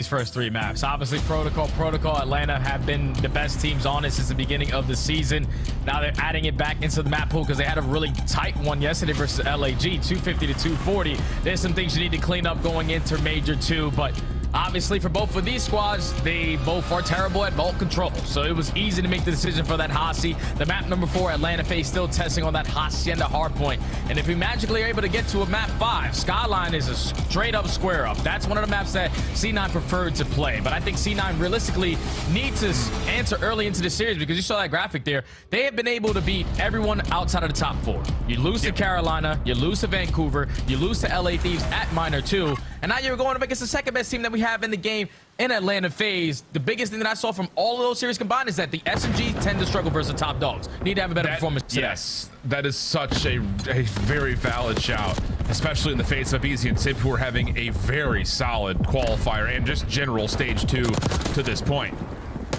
these first 3 maps. Obviously, Protocol, Atlanta have been the best teams on it since the beginning of the season. Now they're adding it back into the map pool because they had a really tight one yesterday versus LAG, 250 to 240. There's some things you need to clean up going into Major 2, but obviously for both of these squads, they both are terrible at vault control. So it was easy to make the decision for that Hossie. The map number 4, Atlanta FaZe, still testing on that Hacienda Hardpoint. And if we magically are able to get to a map 5, Skyline is a straight up square up. That's one of the maps that C9 preferred to play. But I think C9 realistically needs to answer early into the series, because you saw that graphic there. They have been able to beat everyone outside of the top 4. You lose to Carolina, you lose to Vancouver, you lose to LA Thieves at Minor 2, and now you're going up against the second best team that we have in the game in Atlanta FaZe. The biggest thing that I saw from all of those series combined is that the SMG tend to struggle versus the top dogs. Need to have a better performance today. Yes, that is such a very valid shout, especially in the face of Easy and Sib, who are having a very solid qualifier and just general stage 2 to this point.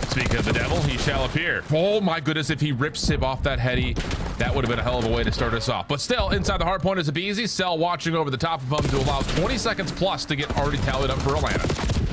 Speaking of the devil, he shall appear. Oh my goodness, if he rips Sib off that heady, that would have been a hell of a way to start us off. But still, inside the hard point is a Beezy. Cell watching over the top of him to allow 20 seconds plus to get already tallied up for Atlanta.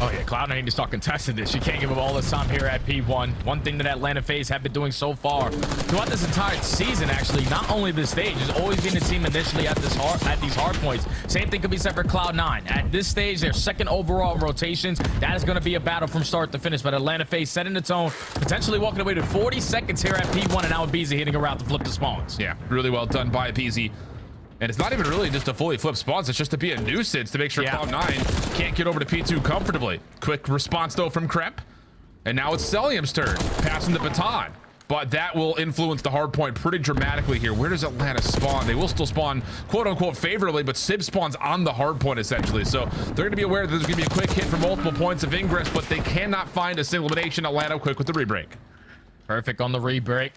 Oh yeah, Cloud9 need to start contesting this. You can't give him all this time here at P1. One thing that Atlanta FaZe have been doing so far throughout this entire season, actually, not only this stage, has always been the team initially at these hard points. Same thing could be said for Cloud9. At this stage, they're second overall in rotations. That is going to be a battle from start to finish. But Atlanta FaZe setting the tone, potentially walking away to 40 seconds here at P1, and now Beezy hitting around to flip the spawns. Yeah, really well done by Beezy. And it's not even really just to fully flip spawns, it's just to be a nuisance to make sure Cloud9 can't get over to P2 comfortably. Quick response though from Kremp. And now it's Celium's turn, passing the baton. But that will influence the hard point pretty dramatically here. Where does Atlanta spawn? They will still spawn quote unquote favorably, but Sib spawns on the hard point essentially. So they're gonna be aware that there's gonna be a quick hit for multiple points of ingress, but they cannot find a single elimination. Atlanta quick with the re-break. Perfect on the re-break.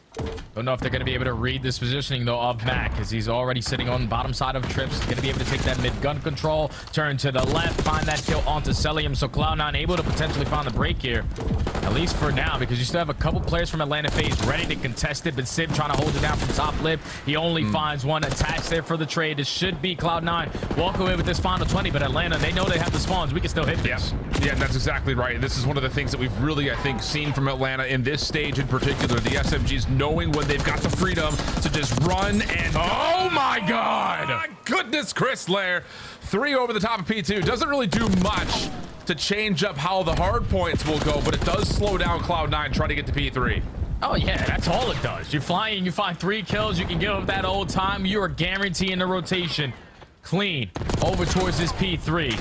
Don't know if they're going to be able to read this positioning, though, of Mac, as he's already sitting on the bottom side of Trips. Going to be able to take that mid-gun control, turn to the left, find that kill onto Celium. So Cloud9 able to potentially find the break here, at least for now, because you still have a couple players from Atlanta FaZe ready to contest it, but Sib trying to hold it down from top lip. He only finds one attached there for the trade. It should be Cloud9 walk away with this final 20, but Atlanta, they know they have the spawns. We can still hit this. Yeah, that's exactly right. This is one of the things that we've really, I think, seen from Atlanta in this stage in particular. The SMGs knowing when they've got the freedom to just run and oh my god, my goodness, Chris Lair 3 over the top of P2 doesn't really do much to change up how the hard points will go, but it does slow down Cloud9 trying to get to P3. Oh yeah, that's all it does. You're flying, you find 3 kills, you can give up that old time, you are guaranteeing the rotation clean over towards this P3.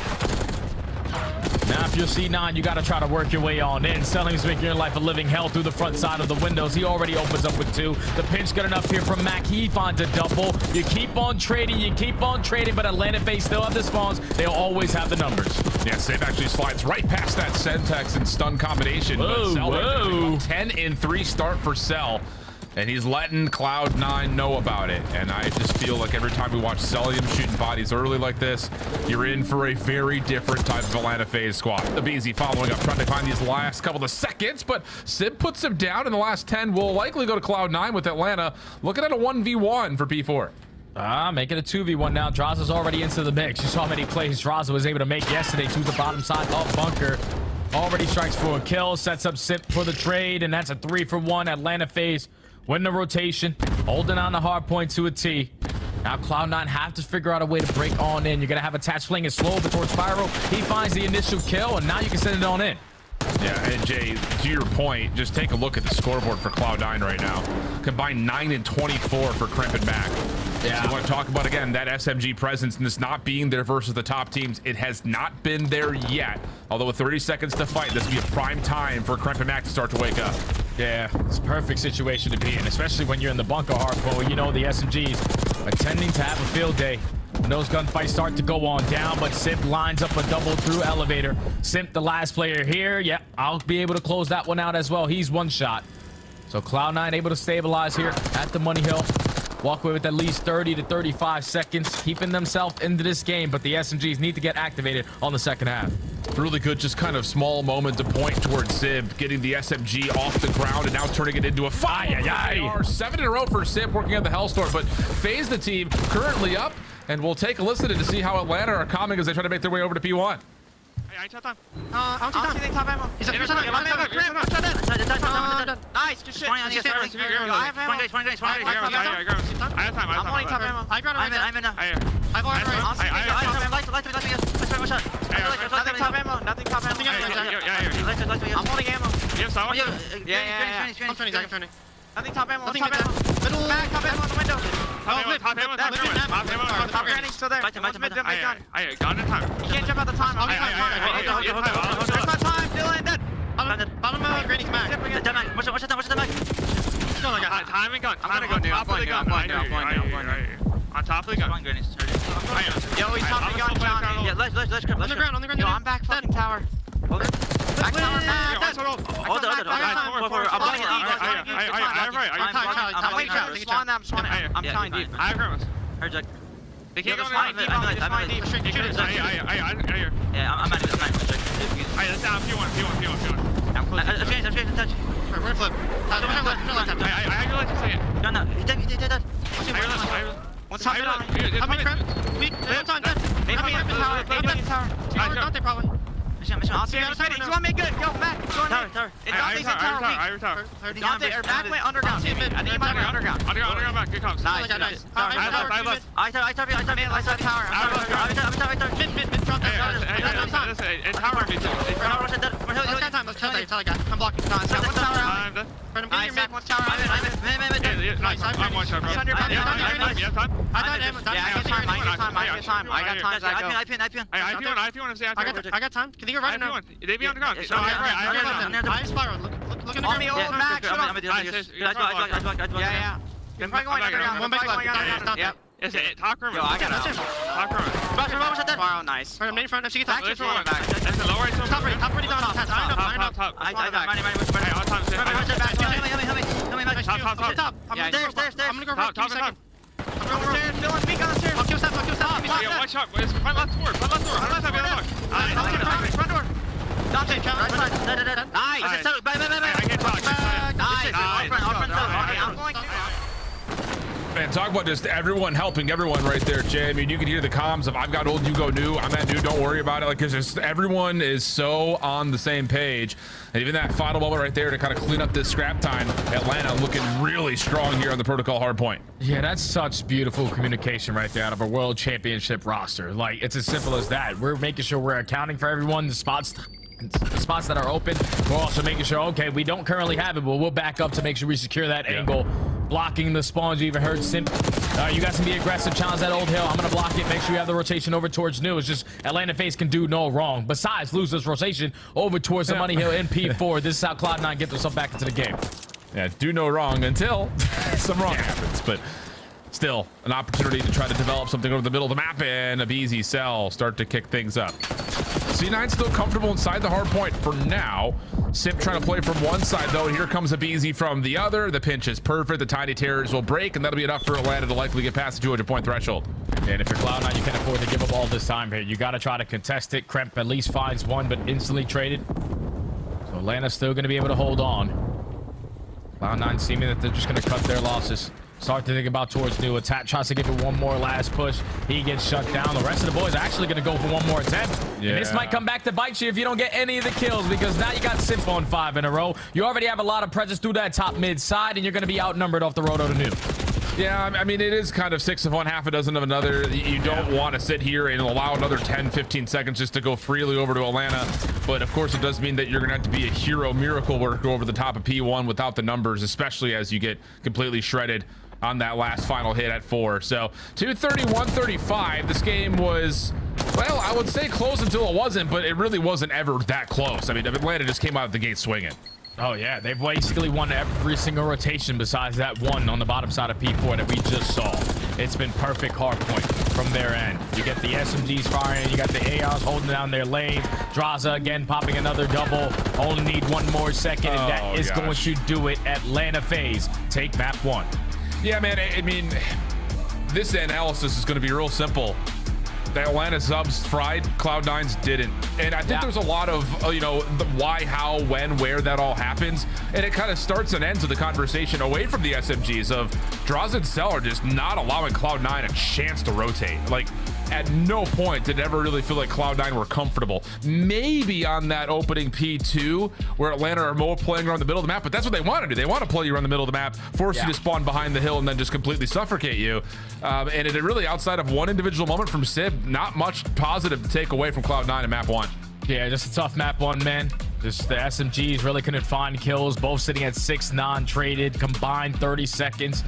Now, if you're C9, you got to try to work your way on in. Celium's making your life a living hell through the front side of the windows. He already opens up with 2. The pinch good enough here from Mac. He finds a double. You keep on trading, but Atlanta FaZe still have the spawns. They'll always have the numbers. Yeah, Save actually slides right past that Sentex and stun combination. Whoa. 10 in 3 start for Cell. And he's letting Cloud9 know about it. And I just feel like every time we watch Celium shooting bodies early like this, you're in for a very different type of Atlanta FaZe squad. The Beezy following up, trying to find these last couple of seconds, but Sib puts him down in the last 10. Will likely go to Cloud9 with Atlanta. Looking at a 1v1 for P4. Make it a 2v1 now. Draza's already into the mix. You saw how many plays Draza was able to make yesterday to the bottom side of Bunker. Already strikes for a kill, sets up Sip for the trade, and that's a 3-for-1. Atlanta FaZe win the rotation, holding on the hard point to a T. Now Cloud9 have to figure out a way to break on in. You're going to have Attached playing it slow over towards Spiral. He finds the initial kill, and now you can send it on in. Yeah, and Jay, to your point, just take a look at the scoreboard for Cloud9 right now. Combined 9 and 24 for Kremp and Mac. Yeah. So you want to talk about, again, that SMG presence and this not being there versus the top teams. It has not been there yet. Although with 30 seconds to fight, this will be a prime time for Kremp and Mac to start to wake up. Yeah, it's a perfect situation to be in, especially when you're in the bunker hardpoint. You know the SMGs are tending to have a field day when those gunfights start to go on down, but Simp lines up a double through elevator. Simp, the last player here. Yeah, I'll be able to close that one out as well. He's one shot. So Cloud9 able to stabilize here at the Money Hill. Walk away with at least 30 to 35 seconds, keeping themselves into this game, but the SMGs need to get activated on the second half. Really good, just kind of small moment to point towards Sib, getting the SMG off the ground and now turning it into a 5. 7 in a row for Sib working on the Hellstorm, but FaZe the team currently up, and we'll take a listen to see how Atlanta are coming as they try to make their way over to P1. ain't shot time. I don't see anything top ammo. He's shot. Nice, good shit. I have time. I'm only top ammo. I got him. I'm in now. I got him. Nothing top ammo. Nothing top ammo. I'm holding ammo. Yeah. I'm turning. Nothing top ammo. Nothing Top ammo. middle. Back, top ammo in the window. Top Granny's still there. Mid, Mid gun. I got it time. You can't jump out the time. There's my time. Dylan, dead. Bottom granny's back. What's the mag? No, I got Time and gun. I'm going new. I'm going new. On top of the gun. Yo, he's top gun, Johnny. Yeah, let's on the ground. Yo, I'm back fucking tower. Back tower, back. Hold on. I'm swanning. I'm telling you. I agree with you. They can't go deep. I'm deep. Yeah, I'm at it. Alright, let's down. P1. I'm close. I'm changing touch. We're gonna flip. I agree with you saying. No. He dead. What's top How many crap? Weak. Time. tower. Not there probably. I'll see you on the side. He's one mid good. Yo, Mac. Tower. Dante's in tower. Dante or Mac went underground. I think he might be underground. Underground back. Good comes. Nice. I left. I saw tower. Mid. Drop that. It's tower me too. Let's kill that. I'm blocking. One tower out. Nice. One tower out. Nice. I'm one shot, bro. He's under back. You have time? I got ammo. Yeah, I got time. I got time. I want to say I got time. Can you go right now? They be on the ground. It's No, okay. I I spiral. Look in the On the ground. old Mac. Yeah. You're probably going underground. One back left. Yep. It's a talk room. Yo, I got That's it. it. Talk room. Tomorrow, nice. Alright, I'm main front. FC Back top. to one back. That's the lower right. Top ready down. Top. Top. Hey, on time. Top. I'm Yeah, gonna go right. Give me a second. On the stairs, Dylan, peek on the stairs. I'll kill step. Yeah, one shot. It's front left door. Front left door. Front door. Dante, right side. Nice. I can't talk. Nice. I'm going. Man, talk about just everyone helping everyone right there, Jay. I mean, you can hear the comms of I've got old, you go new. I'm at new, don't worry about it. Like, because just everyone is so on the same page. And even that final moment right there to kind of clean up this scrap time. Atlanta looking really strong here on the protocol hardpoint. Yeah, that's such beautiful communication right there out of a world championship roster. Like, it's as simple as that. We're making sure we're accounting for everyone, the spots that are open. We're also making sure, okay, we don't currently have it, but we'll back up to make sure we secure that angle. Blocking the spawns. You even heard Simp. You guys can be aggressive, challenge that old hill. I'm gonna block it, make sure you have the rotation over towards new. It's just Atlanta FaZe can do no wrong besides lose this rotation over towards the money hill in P4. This is how Cloud9 get themselves back into the game. Yeah, do no wrong until some wrong happens, but still an opportunity to try to develop something over the middle of the map, and a easy sell start to kick things up. C9 still comfortable inside the hard point for now. Simp trying to play from one side though. Here comes a BZ from the other. The pinch is perfect. The tiny terrors will break, and that'll be enough for Atlanta to likely get past the 200-point threshold. And if you're Cloud9, you can't afford to give up all this time here. You got to try to contest it. Kremp at least finds one, but instantly traded. So Atlanta's still going to be able to hold on. Cloud9 seeming that they're just going to cut their losses. Start to think about towards new. Attack tries to give it one more last push. He gets shut down. The rest of the boys are actually going to go for one more attempt. Yeah. And this might come back to bite you if you don't get any of the kills, because now you got Simp on 5 in a row. You already have a lot of presence through that top mid side, and you're going to be outnumbered off the road to new. Yeah, I mean, it is kind of 6 of one, half a dozen of another. You don't want to sit here and allow another 10-15 seconds just to go freely over to Atlanta. But of course, it does mean that you're going to have to be a hero miracle worker over the top of P1 without the numbers, especially as you get completely shredded on that last final hit at 4. So 231-35. This game was, well, I would say close until it wasn't, but it really wasn't ever that close. I mean, Atlanta just came out of the gate swinging. Oh yeah, they've basically won every single rotation besides that one on the bottom side of P4 that we just saw. It's been perfect hard point from their end. You get the SMGs firing, you got the ARs holding down their lanes. Draza again popping another double. Only need one more second, and that is going to do it. Atlanta FaZe take map 1. Yeah, man, I mean, this analysis is going to be real simple. The Atlanta subs fried, Cloud9's didn't. And I think there's a lot of, you know, the why, how, when, where that all happens. And it kind of starts and ends with the conversation away from the SMGs of Draza and Cell are just not allowing Cloud9 a chance to rotate. Like, at no point did it ever really feel like Cloud9 were comfortable. Maybe on that opening P2 where Atlanta are more playing around the middle of the map, but that's what they want to do. They want to play you around the middle of the map, force you to spawn behind the hill, and then just completely suffocate you. And it really, outside of one individual moment from Sib, not much positive to take away from Cloud9 in map 1. Yeah, just a tough map 1, man. Just the SMGs really couldn't find kills, both sitting at 6 non-traded, combined 30 seconds.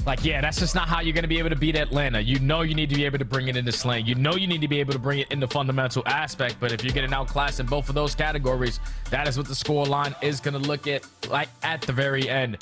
Like, yeah, that's just not how you're going to be able to beat Atlanta. You know you need to be able to bring it into slang. You know you need to be able to bring it into fundamental aspect. But if you're getting outclassed in both of those categories, that is what the score line is going to look at like at the very end.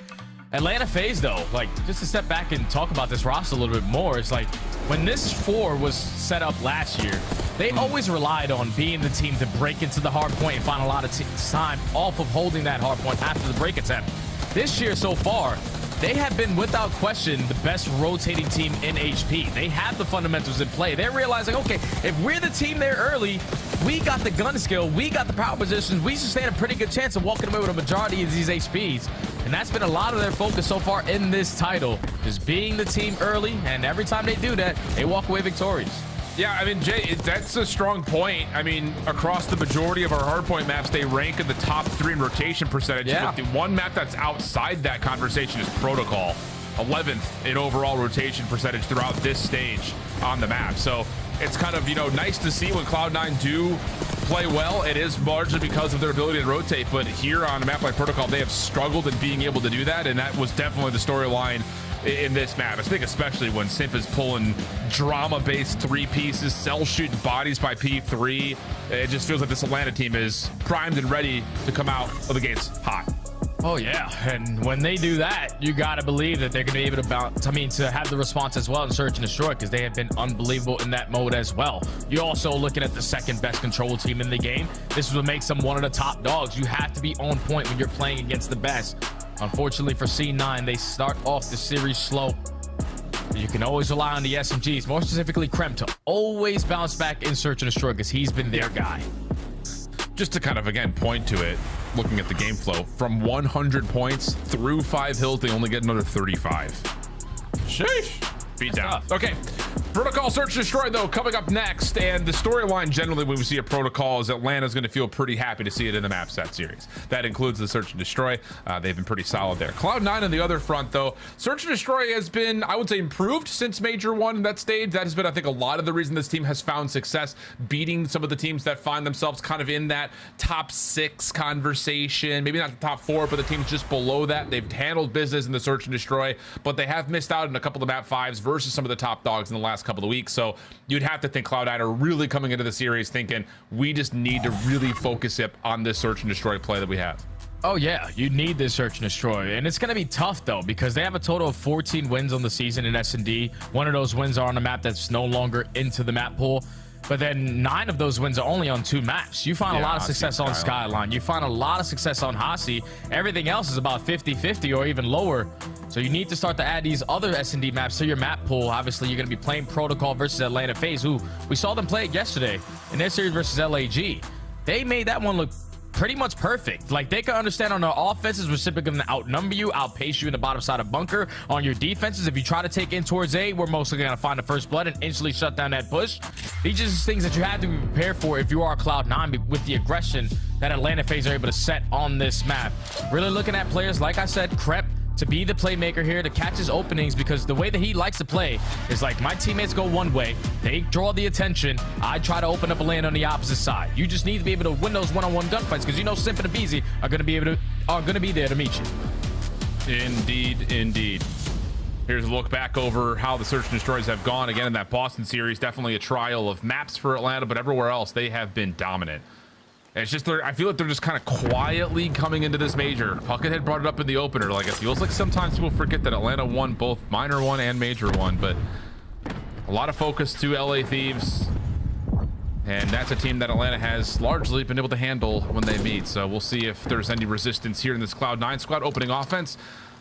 Atlanta FaZe, though, like, just to step back and talk about this roster a little bit more, it's like when this 4 was set up last year, they always relied on being the team to break into the hard point and find a lot of time off of holding that hard point after the break attempt. This year so far, they have been, without question, the best rotating team in HP. They have the fundamentals in play. They're realizing, okay, if we're the team there early, we got the gun skill, we got the power positions, we should stand a pretty good chance of walking away with a majority of these HPs. And that's been a lot of their focus so far in this title, is being the team early, and every time they do that, they walk away victorious. Yeah, I mean, Jay, that's a strong point. I mean, across the majority of our hardpoint maps, they rank in the top 3 in rotation percentage. Yeah. But the one map that's outside that conversation is Protocol, 11th in overall rotation percentage throughout this stage on the map. So it's kind of, you know, nice to see when Cloud9 do play well. It is largely because of their ability to rotate, but here on a map like Protocol, they have struggled in being able to do that, and that was definitely the storyline in this map. I think especially when Simp is pulling drama-based 3 pieces, cell shooting bodies by P3. It just feels like this Atlanta team is primed and ready to come out of the gates hot. Oh yeah, and when they do that, you gotta believe that they're gonna be able to bounce. I mean, to have the response as well in Search and Destroy, because they have been unbelievable in that mode as well. You're also looking at the second best control team in the game. This is what makes them one of the top dogs. You have to be on point when you're playing against the best. Unfortunately for C9, they start off the series slow. You can always rely on the SMGs, more specifically Krem, to always bounce back in Search and Destroy, because he's been their guy. Just to kind of, again, point to it, looking at the game flow, from 100 points through 5 hills, they only get another 35. Sheesh. Beat down. Okay. Protocol Search and Destroy, though, coming up next. And the storyline generally when we see a Protocol is Atlanta's going to feel pretty happy to see it in the map set series. That includes the Search and Destroy. They've been pretty solid there. Cloud9 on the other front, though, Search and Destroy has been, I would say, improved since Major 1 in that stage. That has been, I think, a lot of the reason this team has found success, beating some of the teams that find themselves kind of in that top 6 conversation. Maybe not the top 4, but the teams just below that. They've handled business in the Search and Destroy, but they have missed out in a couple of map 5s versus some of the top dogs in the last couple of weeks. So you'd have to think Cloud9 are really coming into the series thinking we just need to really focus it on this Search and Destroy play that we have. Oh yeah, you need this Search and Destroy, and it's going to be tough though, because they have a total of 14 wins on the season in S&D. One of those wins are on a map that's no longer into the map pool, but then 9 of those wins are only on 2 maps. You find a lot of success on Skyline. You find a lot of success on Hasi. Everything else is about 50-50 or even lower. So you need to start to add these other S&D maps to your map pool. Obviously, you're going to be playing Protocol versus Atlanta FaZe, who we saw them play it yesterday in their series versus LAG. They made that one look pretty much perfect. Like, they can understand on their offenses, we're simply going to outnumber you, outpace you in the bottom side of bunker. On your defenses, if you try to take in towards A, we're mostly going to find the first blood and instantly shut down that push. These are just things that you have to be prepared for if you are Cloud9 with the aggression that Atlanta FaZe are able to set on this map. Really looking at players, like I said, Krep, to be the playmaker here, to catch his openings, because the way that he likes to play is like, my teammates go one way, they draw the attention, I try to open up a lane on the opposite side. You just need to be able to win those one-on-one gunfights, because you know Simp and Abizi are going to be there to meet you. Indeed. Here's a look back over how the Search and Destroys have gone. Again, in that Boston series, definitely a trial of maps for Atlanta, but everywhere else they have been dominant. It's just, I feel like they're just kind of quietly coming into this major. Puckett had brought it up in the opener. Like, it feels like sometimes people forget that Atlanta won both minor 1 and major 1, but a lot of focus to LA Thieves. And that's a team that Atlanta has largely been able to handle when they meet. So we'll see if there's any resistance here in this Cloud9 squad. Opening offense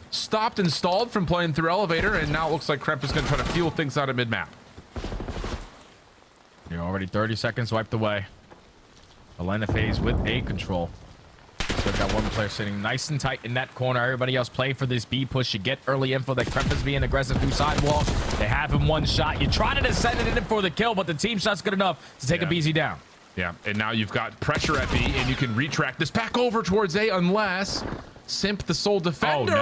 stopped and stalled from playing through elevator, and now it looks like Kremp is going to try to feel things out of mid-map. You're already 30 seconds wiped away. Atlanta FaZe with A control. Still got one player sitting nice and tight in that corner. Everybody else playing for this B push. You get early info that Kremp is being aggressive through sidewalk. They have him one shot. You try to send it in for the kill, but the team shot's good enough to take a BZ down. Yeah, and now you've got pressure at B, and you can retract this back over towards A unless Simp, the sole defender,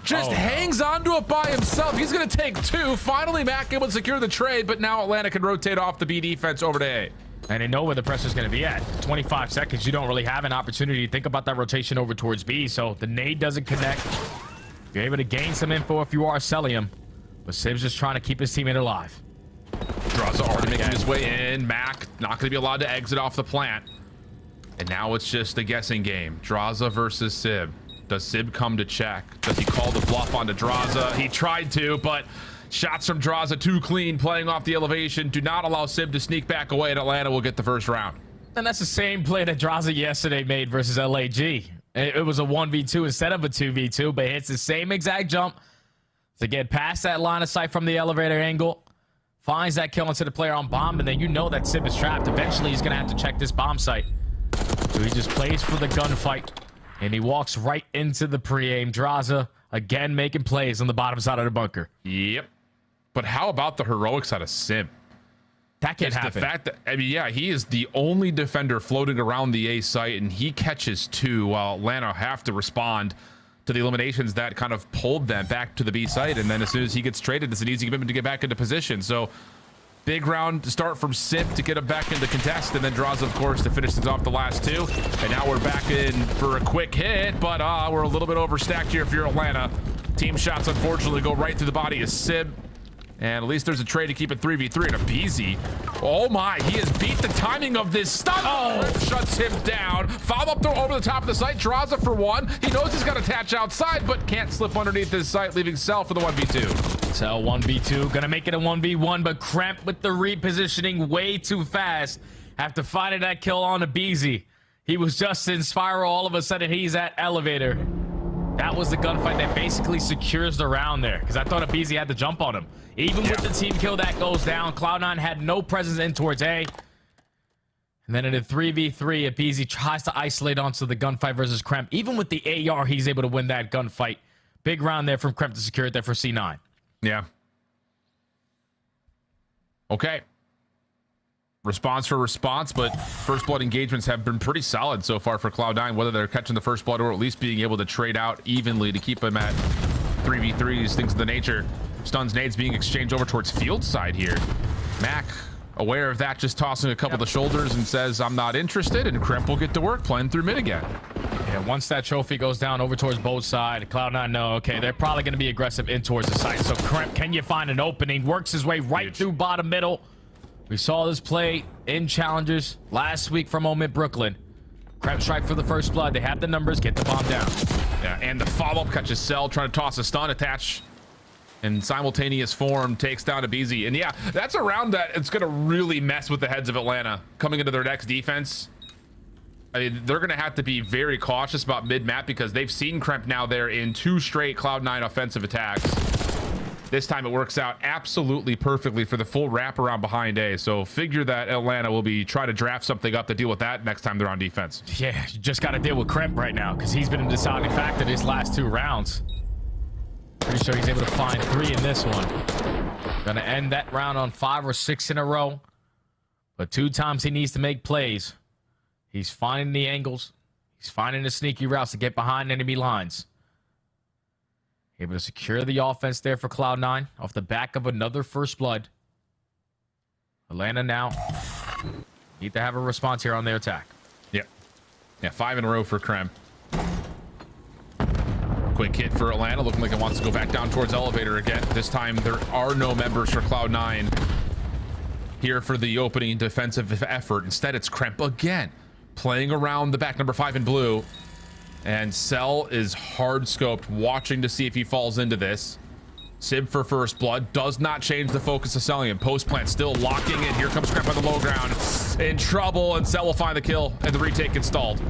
hangs onto it by himself. He's going to take 2. Finally, Mac able to secure the trade, but now Atlanta can rotate off the B defense over to A. And they know where the pressure's going to be at. 25 seconds, you don't really have an opportunity to think about that rotation over towards B, so the nade doesn't connect. You're able to gain some info if you are Celium, but Sim's just trying to keep his teammate alive. Draza already making his way in. Mac not going to be allowed to exit off the plant. And now it's just a guessing game. Draza versus Sib. Does Sib come to check? Does he call the bluff onto Draza? He tried to, but shots from Draza too clean, playing off the elevation. Do not allow Sib to sneak back away, and Atlanta will get the first round. And that's the same play that Draza yesterday made versus LAG. It was a 1v2 instead of a 2v2, but hits the same exact jump to get past that line of sight from the elevator angle. Finds that kill into the player on bomb, and then you know that Sib is trapped. Eventually, he's going to have to check this bomb site. So he just plays for the gunfight, and he walks right into the pre-aim. Draza, again, making plays on the bottom side of the bunker. Yep. But how about the heroics out of Sib? That can't happen. The fact that, I mean, yeah, he is the only defender floating around the A site, and he catches 2 while Atlanta have to respond to the eliminations that kind of pulled them back to the B site. And then as soon as he gets traded, it's an easy commitment to get back into position. So big round to start from Sip to get him back into contest, and then Draza, of course, to finish things off the last 2. And now we're back in for a quick hit, but we're a little bit overstacked here if you're Atlanta. Team shots, unfortunately, go right through the body of Sib. And at least there's a trade to keep it 3v3 and a BZ. Oh my, he has beat the timing of this stun. Oh, shuts him down. Follow up throw over the top of the site. Draza for 1. He knows he's got to attach outside, but can't slip underneath his site, leaving Cell for the 1v2. Cell 1v2, gonna make it a 1v1, but Kremp with the repositioning way too fast. After finding that kill on a BZ, he was just in spiral. All of a sudden, he's at elevator. That was the gunfight that basically secures the round there, because I thought a BZ had to jump on him. Even with the team kill that goes down, Cloud9 had no presence in towards A. And then in a 3v3, a BZ tries to isolate onto the gunfight versus Kremp. Even with the AR, he's able to win that gunfight. Big round there from Kremp to secure it there for C9. Yeah. Okay. Response for response, but first blood engagements have been pretty solid so far for Cloud9, whether they're catching the first blood or at least being able to trade out evenly to keep them at 3v3s, things of the nature. Stuns, nades being exchanged over towards field side here. Mac, aware of that, just tossing a couple of the shoulders and says, I'm not interested, and Kremp will get to work playing through mid again. Yeah, once that trophy goes down over towards both side, Cloud9 know, okay, they're probably going to be aggressive in towards the site. So Kremp, can you find an opening? Works his way right through bottom middle. We saw this play in Challengers last week from Omid Brooklyn. Kremp strike for the first blood. They have the numbers, get the bomb down. Yeah, and the follow-up catches Cell, trying to toss a stun attach in simultaneous form, takes down a BZ. And yeah, that's a round that it's going to really mess with the heads of Atlanta coming into their next defense. I mean, they're going to have to be very cautious about mid-map because they've seen Kremp now there in 2 straight Cloud9 offensive attacks. This time it works out absolutely perfectly for the full wraparound behind A. So figure that Atlanta will be trying to draft something up to deal with that next time they're on defense. Yeah, you just got to deal with Kremp right now because he's been a deciding factor these last 2 rounds. Pretty sure he's able to find 3 in this one. Gonna end that round on 5 or 6 in a row. But 2 times he needs to make plays. He's finding the angles. He's finding the sneaky routes to get behind enemy lines. Able to secure the offense there for Cloud9 off the back of another first blood. Atlanta now need to have a response here on their attack. Yeah. Yeah, 5 in a row for Kremp. Quick hit for Atlanta, looking like it wants to go back down towards elevator again. This time there are no members for Cloud9 here for the opening defensive effort. Instead, it's Kremp again, playing around the back, number 5 in blue. And Cell is hard scoped, watching to see if he falls into this. Sib for first blood does not change the focus of Celium. Post plant still locking in. Here comes Kremp on the low ground. In trouble, and Cell will find the kill, and the retake installed.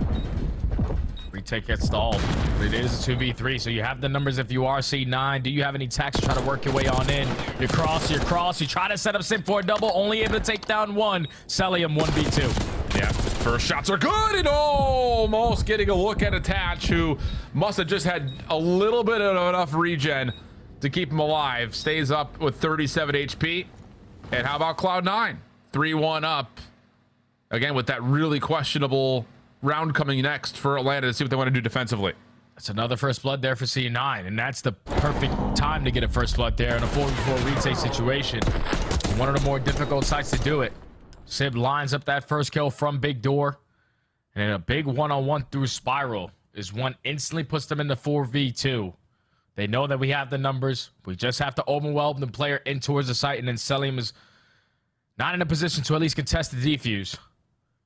Retake gets stalled. It is a 2v3, so you have the numbers if you are C9. Do you have any tax to try to work your way on in? You cross, you try to set up Sim for a double, only able to take down 1. Celium 1v2. Yeah. First shots are good and almost getting a look at Attach, who must have just had a little bit of enough regen to keep him alive. Stays up with 37 HP. And how about Cloud9? 3-1 up. Again, with that really questionable round coming next for Atlanta to see what they want to do defensively. That's another first blood there for C9, and that's the perfect time to get a first blood there in a 4v4 retake situation. One of the more difficult sites to do it. Sib lines up that first kill from Big Door, and then a big one-on-one through Spiral is one instantly puts them into 4v2. They know that we have the numbers. We just have to overwhelm the player in towards the site, and then Selim is not in a position to at least contest the defuse.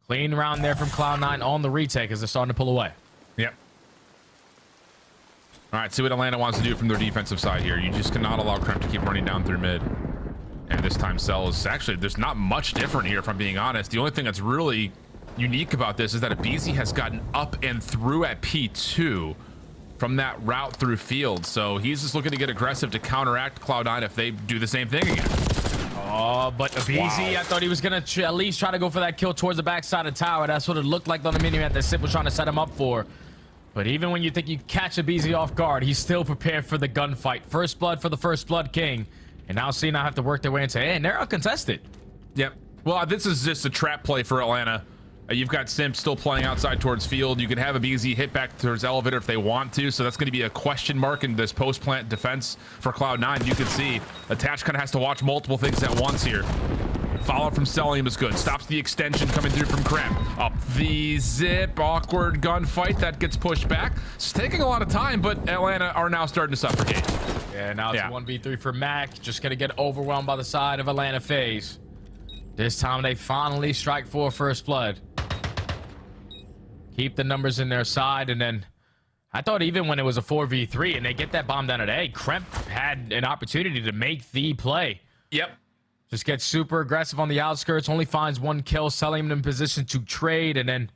Clean round there from Cloud9 on the retake as they're starting to pull away. Yep. All right, see what Atlanta wants to do from their defensive side here. You just cannot allow Kremp to keep running down through mid. And this time Cell is actually, there's not much different here, if I'm being honest. The only thing that's really unique about this is that Abizi has gotten up and through at P2 from that route through field. So he's just looking to get aggressive to counteract Cloud9 if they do the same thing again. Oh, but Abizi, wow. I thought he was going to at least try to go for that kill towards the backside of tower. That's what it looked like on the mini-map that Sip was trying to set him up for. But even when you think you catch Abizi off guard, he's still prepared for the gunfight. First blood for the First Blood King. And now C9 have to work their way into A, and they're uncontested. Yep. Well, this is just a trap play for Atlanta. You've got Simp still playing outside towards field. You can have Abizi hit back towards elevator if they want to. So that's going to be a question mark in this post-plant defense for Cloud9. You can see Attach kind of has to watch multiple things at once here. Follow from Celium is good. Stops the extension coming through from Kremp. Up the zip. Awkward gunfight that gets pushed back. It's taking a lot of time, but Atlanta are now starting to suffocate. Yeah, now it's 1v3 for Mac. Just going to get overwhelmed by the side of Atlanta FaZe. This time they finally strike for First Blood. Keep the numbers in their side, and then I thought even when it was a 4v3 and they get that bomb down at A, Kremp had an opportunity to make the play. Yep. Just gets super aggressive on the outskirts, only finds one kill, selling him in position to trade, and then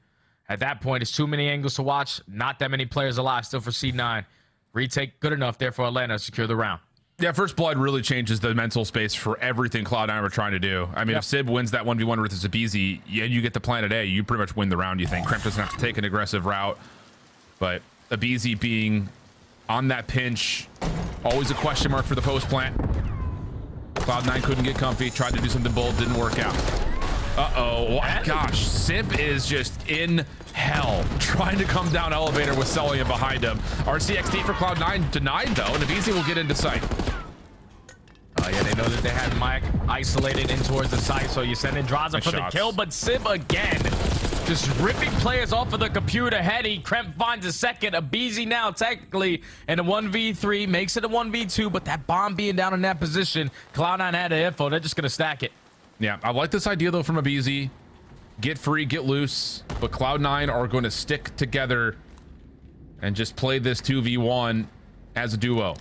at that point, it's too many angles to watch. Not that many players alive still for C9. Retake good enough there for Atlanta to secure the round. Yeah, First Blood really changes the mental space for everything Cloud9 were trying to do. I mean, if Sib wins that 1v1 with Zabizi, and you get the planet A, you pretty much win the round, you think. Kremp doesn't have to take an aggressive route. But Abizi being on that pinch, always a question mark for the post plant. Cloud9 couldn't get comfy, tried to do something bold, didn't work out. Uh-oh, gosh, Simp is just in hell, trying to come down elevator with Celium behind him. RCXD for Cloud9 denied though, and Abizi will get into sight. Yeah, they know that they had Mike isolated in towards the site, so you send in Draza for the kill, but Simp again, just ripping players off of the computer heady. Kremp finds a second. Abizi now technically in a 1v3, makes it a 1v2, but that bomb being down in that position, Cloud9 had the info, they're just gonna stack it. Yeah, I like this idea though from Abizi. Get free, get loose, but Cloud9 are going to stick together and just play this 2v1 as a duo.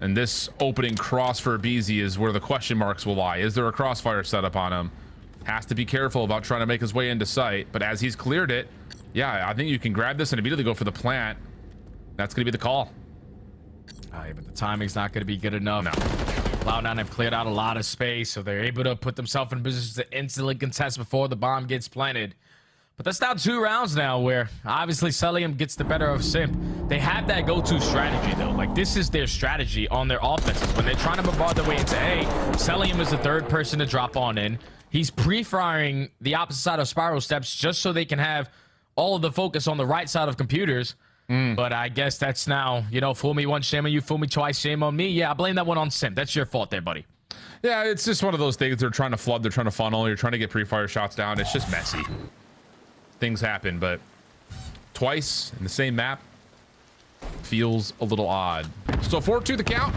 And this opening cross for Abizi is where the question marks will lie. Is there a crossfire set up on him? Has to be careful about trying to make his way into sight, but as he's cleared it, yeah, I think you can grab this and immediately go for the plant. That's going to be the call. Yeah, but the timing's not going to be good enough. No. Cloud9 have cleared out a lot of space, so they're able to put themselves in position to instantly contest before the bomb gets planted. But that's now 2 rounds now where obviously Celium gets the better of Simp. They have that go-to strategy though. Like this is their strategy on their offenses. When they're trying to bombard their way into A, Celium is the third person to drop on in. He's pre-firing the opposite side of spiral steps just so they can have all of the focus on the right side of computers. But I guess that's now, you know, fool me once, shame on you, fool me twice, shame on me. Yeah, I blame that one on Simp. That's your fault there, buddy. Yeah, it's just one of those things. They're trying to flood, they're trying to funnel, you're trying to get pre-fire shots down. It's just messy. Things happen, but twice in the same map feels a little odd. So 4-2 the count.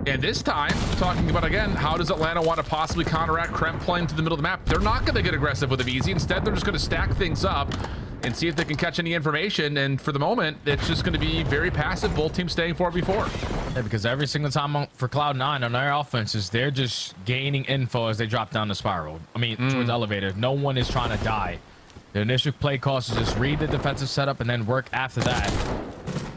And this time, talking about, again, how does Atlanta want to possibly counteract Kremp playing to the middle of the map? They're not going to get aggressive with Abizi. Instead, they're just going to stack things up and see if they can catch any information. And for the moment, it's just going to be very passive. Both teams staying 4v4. Yeah, because every single time for Cloud9 on their offenses, they're just gaining info as they drop down the spiral. I mean, towards the elevator. No one is trying to die. The initial play cost is just read the defensive setup and then work after that.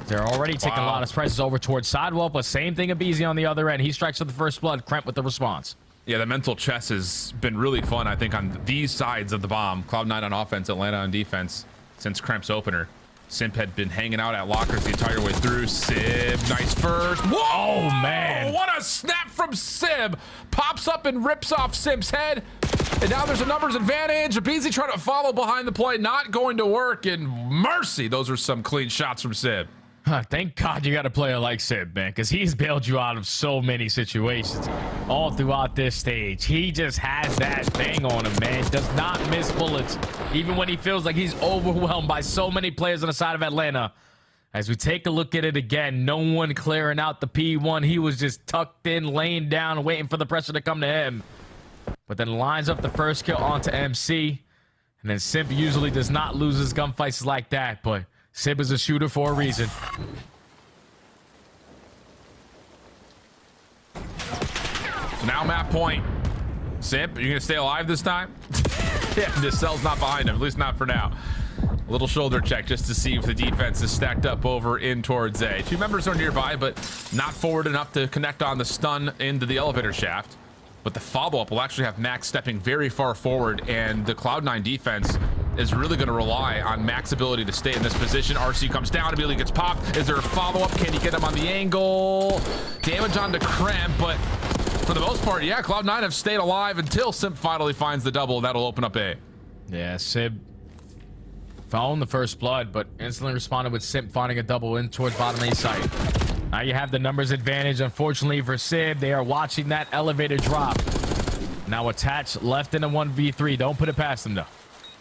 They're already taking a lot of prices over towards sidewall, but same thing Abizi on the other end. He strikes for the first blood. Kremp with the response. Yeah, the mental chess has been really fun, I think, on these sides of the bomb. Cloud9 on offense, Atlanta on defense since Kremp's opener. Simp had been hanging out at lockers the entire way through. Sib, nice first. Whoa, Oh, man. what a snap from Sib. Pops up and rips off Simp's head. And now there's a numbers advantage. Abizi trying to follow behind the play, not going to work. And mercy, those are some clean shots from Sib. Thank God you got a player like Sib, man, because he's bailed you out of so many situations all throughout this stage. He just has that thing on him, man. Does not miss bullets, even when he feels like he's overwhelmed by so many players on the side of Atlanta. As we take a look at it again, no one clearing out the P1. He was just tucked in, laying down, waiting for the pressure to come to him. But then lines up the first kill onto MC. And then Simp usually does not lose his gunfights like that, but Sib is a shooter for a reason. Now map point. Simp, are you gonna stay alive this time? Yeah, this cell's not behind him, at least not for now. A little shoulder check just to see if the defense is stacked up over in towards A. Two members are nearby, but not forward enough to connect on the stun into the elevator shaft. But the follow-up will actually have Max stepping very far forward, and the Cloud9 defense is really going to rely on Max's ability to stay in this position. RC comes down, immediately gets popped. Is there a follow-up? Can he get him on the angle? Damage onto Kremp, but for the most part, yeah, Cloud9 have stayed alive until Simp finally finds the double. That'll open up A. Yeah, Sib found the first blood, but instantly responded with Simp finding a double in towards bottom A site. Now you have the numbers advantage. Unfortunately for Sib, they are watching that elevator drop. Now attached left in a 1v3. Don't put it past them, though.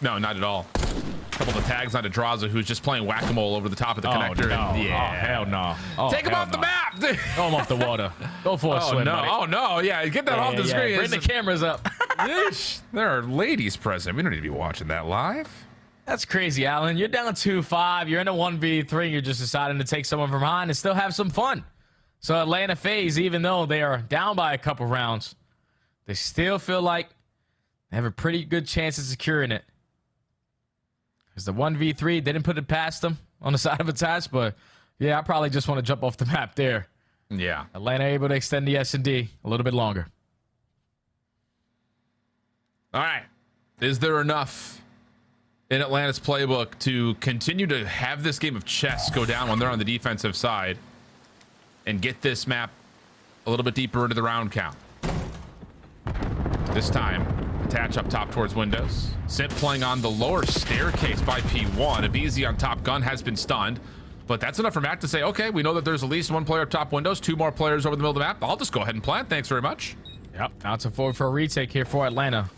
No, not at all. A couple of tags onto Draza, who's just playing whack-a-mole over the top of the connector. No. And yeah. Oh, hell no. Oh, Take him off the map! Throw him off the water. Go for a Oh, swim, no. buddy. Oh, no. Yeah, get that off the screen. Bring the cameras up. Yeesh. There are ladies present. We don't need to be watching that live. That's crazy, Alan. You're down 2-5. You're in a 1v3. You're just deciding to take someone from behind and still have some fun. So Atlanta FaZe, even though they are down by a couple rounds, they still feel like they have a pretty good chance of securing it. Because the 1v3, they didn't put it past them on the side of attached, but yeah, I probably just want to jump off the map there. Yeah. Atlanta able to extend the S&D a little bit longer. All right. Is there enough in Atlanta's playbook to continue to have this game of chess go down when they're on the defensive side and get this map a little bit deeper into the round count? This time, attach up top towards windows. Simp playing on the lower staircase by P1. Abizi on top gun has been stunned, but that's enough for Mac to say, okay, we know that there's at least one player up top windows, two more players over the middle of the map. I'll just go ahead and plant. Thanks very much. Yep, now it's a forward for a retake here for Atlanta.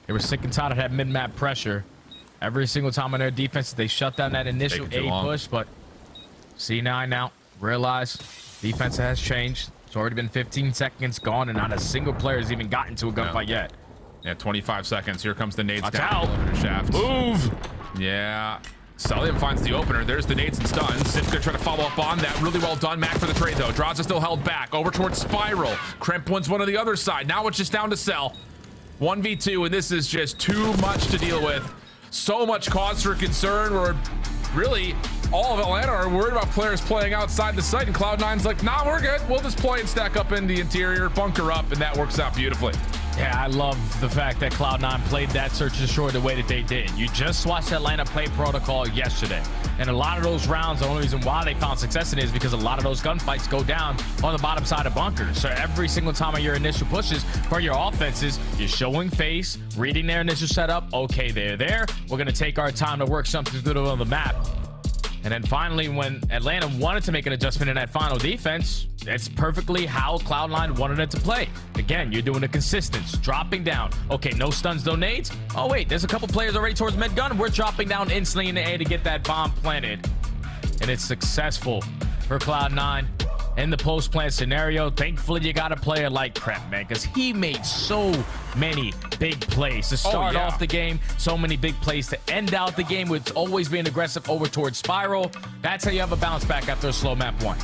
They were sick and tired of that mid-map pressure. Every single time on their defense, they shut down that initial A push, but C9 now realize defense has changed. It's already been 15 seconds gone, and not a single player has even gotten to a gunfight yet. Yeah, 25 seconds. Here comes the nades Watch down out. the elevator shaft. Move! Yeah. Celium finds the opener. There's the nades and stuns. Simp's gonna try to follow up on that. Really well done. Mac for the trade, though. Draza still held back. Over towards Spiral. Kremp wins one on the other side. Now it's just down to Cell. 1v2, and this is just too much to deal with. So much cause for concern, where really all of Atlanta are worried about players playing outside the site, and Cloud9's like, nah, we're good. We'll just play and stack up in the interior, bunker up, and that works out beautifully. Yeah, I love the fact that Cloud9 played that search and destroy the way that they did. You just watched Atlanta play protocol yesterday. And a lot of those rounds, the only reason why they found success in it is because a lot of those gunfights go down on the bottom side of bunkers. So every single time of your initial pushes for your offenses, you're showing face, reading their initial setup. Okay, they're there. We're going to take our time to work something through on the map. And then finally, when Atlanta wanted to make an adjustment in that final defense, that's perfectly how Cloud9 wanted it to play. Again, you're doing a consistency, dropping down. Okay, no stuns, no nades. Oh, wait, there's a couple players already towards mid gun. We're dropping down instantly in the A to get that bomb planted. And it's successful for Cloud9 in the post-plant scenario. Thankfully, you got a player like Kremp, man, because he made so many big plays to start off the game, so many big plays to end out the game with always being aggressive over towards Spiral. That's how you have a bounce back after a slow map one.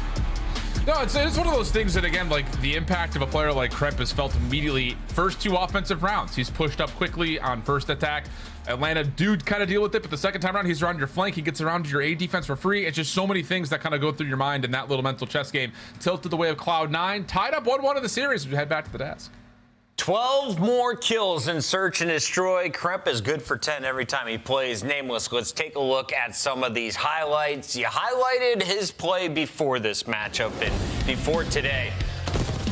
No, it's one of those things that, again, like the impact of a player like Kremp is felt immediately. First two offensive rounds, he's pushed up quickly on first attack. Atlanta do kind of deal with it, but the second time around, he's around your flank. He gets around your A defense for free. It's just so many things that kind of go through your mind in that little mental chess game. Tilted the way of Cloud9. Tied up 1-1 in the series as we head back to the desk. 12 more kills in Search and Destroy. Kremp is good for 10 every time he plays Nameless. Let's take a look at some of these highlights. You highlighted his play before this matchup and before today.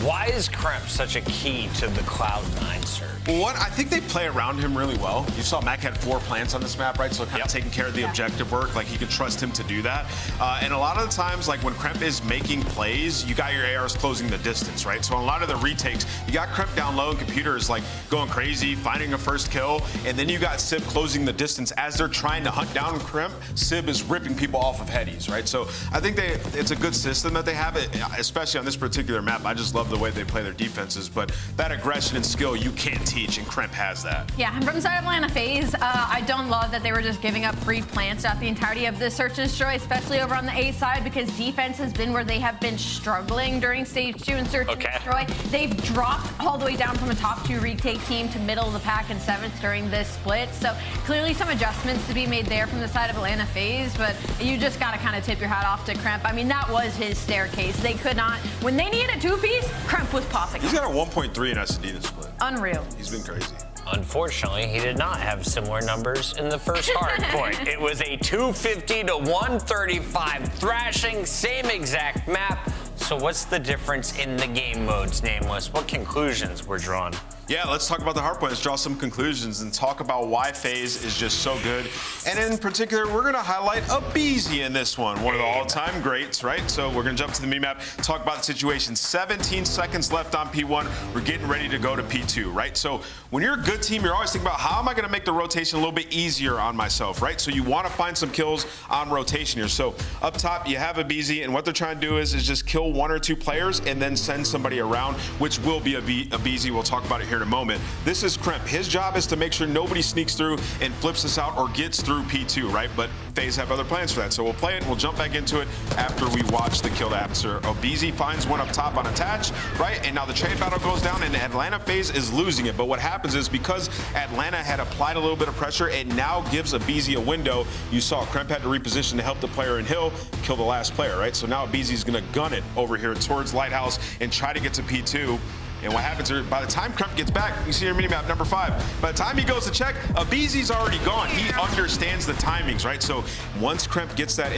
Why is Kremp such a key to the Cloud9 Surge? Well, I think they play around him really well. You saw Mac had 4 plants on this map, right? So kind of taking care of the objective work, like he could trust him to do that. And a lot of the times, like when Kremp is making plays, you got your ARs closing the distance, right? So on a lot of the retakes, you got Kremp down low and Computer is like going crazy, finding a first kill, and then you got Sib closing the distance as they're trying to hunt down Kremp. Sib is ripping people off of headies, right? So I think it's a good system that they have, especially on this particular map. I just love the way they play their defenses, but that aggression and skill you can't teach, and Kremp has that. Yeah, and from the start of Atlanta phase, I don't love that they were just giving up free plants throughout the entirety of this Search and Destroy, especially over on the A side, because defense has been where they have been struggling during stage 2 in Search and Destroy. They've dropped all the way down from a top 2 retake team to middle of the pack and 7th during this split. So clearly some adjustments to be made there from the side of Atlanta phase, but you just got to kind of tip your hat off to Kremp. I mean, that was his staircase. They could not, when they needed a 2-piece, Kremp was popping. He's got a 1.3 in S&D this split. Unreal. He's been crazy. Unfortunately, he did not have similar numbers in the first Hardpoint. It was a 250 to 135 thrashing, same exact map. So what's the difference in the game modes, Nameless? What conclusions were drawn? Yeah, let's talk about the Hardpoint. Let's draw some conclusions and talk about why FaZe is just so good. And in particular, we're going to highlight a Beezy in this one of the all-time greats, right? So we're going to jump to the mini-map, talk about the situation. 17 seconds left on P1. We're getting ready to go to P2, right? So when you're a good team, you're always thinking about how am I going to make the rotation a little bit easier on myself, right? So you want to find some kills on rotation here. So up top, you have a Beezy, and what they're trying to do is just kill 1 or 2 players and then send somebody around, which will be a Beezy. We'll talk about it here in a moment. This is Kremp. His job is to make sure nobody sneaks through and flips us out or gets through P2, right? But FaZe have other plans for that. So we'll play it and we'll jump back into it after we watch the kill after. Obeezy finds one up top on attach, right? And now the trade battle goes down and Atlanta FaZe is losing it. But what happens is because Atlanta had applied a little bit of pressure, it now gives Obeezy a window. You saw Kremp had to reposition to help the player in Hill kill the last player, right? So now Obeezy's gonna gun it over here towards Lighthouse and try to get to P2. And what happens is, by the time Kremp gets back, you see your minimap number 5. By the time he goes to check, Obeezy's already gone. He understands the timings, right? So once Kremp gets that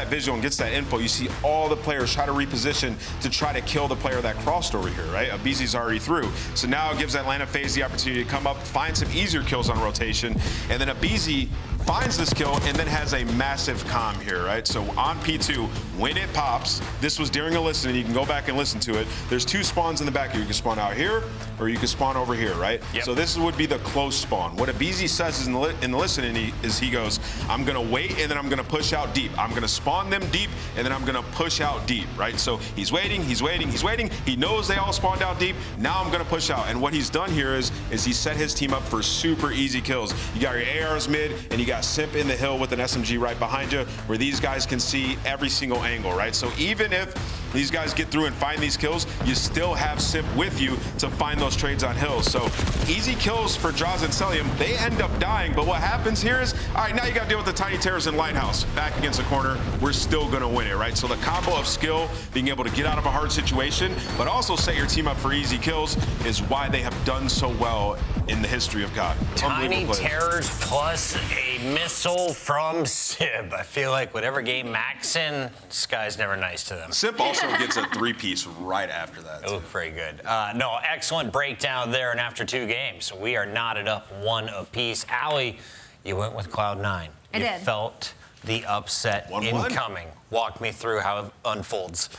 visual and gets that info, you see all the players try to reposition to try to kill the player that crossed over here, right? Obeezy's already through. So now it gives Atlanta FaZe the opportunity to come up, find some easier kills on rotation, and then Obeezy finds this kill and then has a massive comm here, right? So on P2, when it pops, this was during a listen, and you can go back and listen to it. There's 2 spawns in the back here. You can spawn out here, or you can spawn over here, right? Yep. So this would be the close spawn. What Obeezy says is in the listening is he goes, I'm gonna wait and then I'm gonna push out deep. I'm gonna spawn them deep and then I'm gonna push out deep, right? So he's waiting, he's waiting, he's waiting. He knows they all spawned out deep. Now I'm gonna push out. And what he's done here is he set his team up for super easy kills. You got your ARs mid and you got Simp in the hill with an SMG right behind you where these guys can see every single angle, right? So even if these guys get through and find these kills, you still have Simp with you to find those trades on hills. So easy kills for Draws and Celium. They end up dying, but what happens here is, all right, now you got to deal with the Tiny Terrors in Lighthouse. Back against the corner, we're still going to win it, right? So the combo of skill, being able to get out of a hard situation, but also set your team up for easy kills is why they have done so well in the history of COD. Tiny Terrors plus a missile from Sib. I feel like whatever game Mac's in, this guy's never nice to them. Simp also gets a 3-piece right after that. It looked pretty good. No, excellent breakdown there, and after 2 games, we are knotted up 1 apiece. Allie, you went with Cloud9. I did. Felt the upset 1-1. incoming. Walk me through how it unfolds.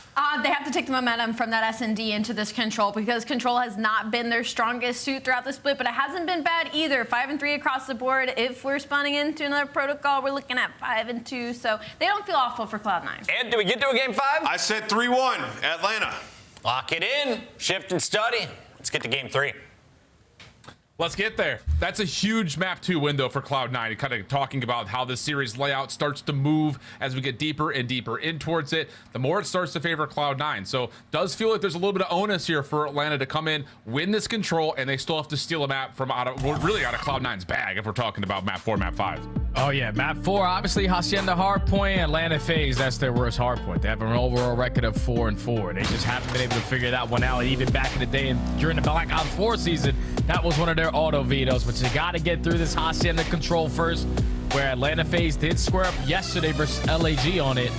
They have to take the momentum from that S&D into this Control because Control has not been their strongest suit throughout the split, but it hasn't been bad either. 5-3 across the board. If we're spawning into another protocol, we're looking at 5-2, so they don't feel awful for Cloud9. And do we get to a game 5? I said 3-1, Atlanta. Lock it in, shift and study. Let's get to game 3. Let's get there. That's a huge map 2 window for Cloud9, kind of talking about how the series layout starts to move as we get deeper and deeper in towards it. The more it starts to favor Cloud9. So does feel like there's a little bit of onus here for Atlanta to come in, win this Control, and they still have to steal a map from really out of Cloud9's bag if we're talking about map 4, map 5. Oh yeah, map 4, obviously Hacienda Hardpoint, Atlanta FaZe, that's their worst hardpoint. They have an overall record of 4-4. They just haven't been able to figure that one out. Even back in the day and during the Black Ops 4 season, that was one of their auto vetoes. But you got to get through this Hacienda control first, where Atlanta FaZe did square up yesterday versus LAG on it.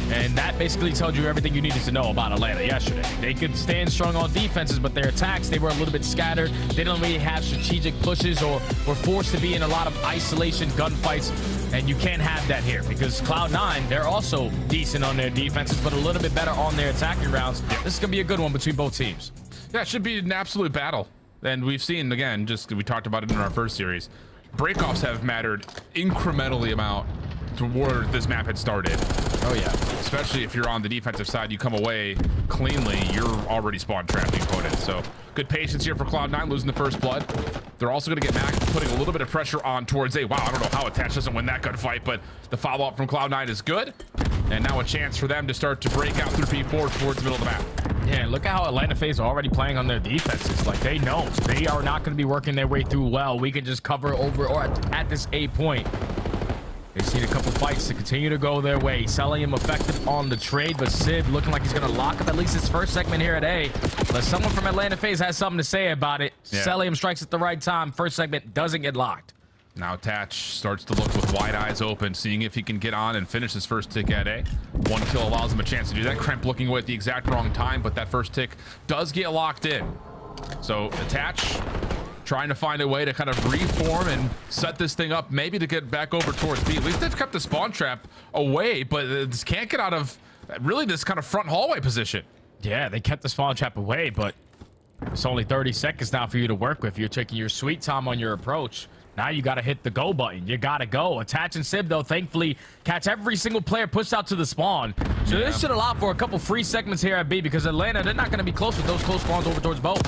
And that basically told you everything you needed to know about Atlanta yesterday. They could stand strong on defenses, but their attacks, they were a little bit scattered. They didn't really have strategic pushes or were forced to be in a lot of isolation gunfights. And you can't have that here because Cloud9, they're also decent on their defenses, but a little bit better on their attacking rounds. This is going to be a good one between both teams. Yeah, it should be an absolute battle. And we've seen, again, we talked about it in our first series, breakoffs have mattered incrementally amount to where this map had started. Oh yeah, especially if you're on the defensive side, you come away cleanly, you're already spawn trapped the opponent. So good patience here for Cloud9, losing the first blood. They're also going to get Mac putting a little bit of pressure on towards A. Wow, I don't know how Attach doesn't win that gunfight, but the follow-up from Cloud9 is good. And now a chance for them to start to break out through P4 towards the middle of the map. Yeah, look at how Atlanta FaZe are already playing on their defenses. Like, they know they are not going to be working their way through well. We can just cover over or at this A point. They've seen a couple fights to continue to go their way. Celium effective on the trade, but Sid looking like he's going to lock up at least his first segment here at A. But someone from Atlanta FaZe has something to say about it. Yeah. Celium strikes at the right time. First segment doesn't get locked. Now Tatch starts to look with wide eyes open, seeing if he can get on and finish his first tick at A. One kill allows him a chance to do that. Kremp looking away at the exact wrong time, but that first tick does get locked in. So Attach trying to find a way to kind of reform and set this thing up, maybe to get back over towards B. At least they've kept the spawn trap away, but this can't get out of really this kind of front hallway position. Yeah, they kept the spawn trap away, but it's only 30 seconds now for you to work with. You're taking your sweet time on your approach. Now you got to hit the go button. You got to go. Attach and Sib, though, thankfully catch every single player pushed out to the spawn. So this should allow for a couple free segments here at B because Atlanta, they're not going to be close with those close spawns over towards both.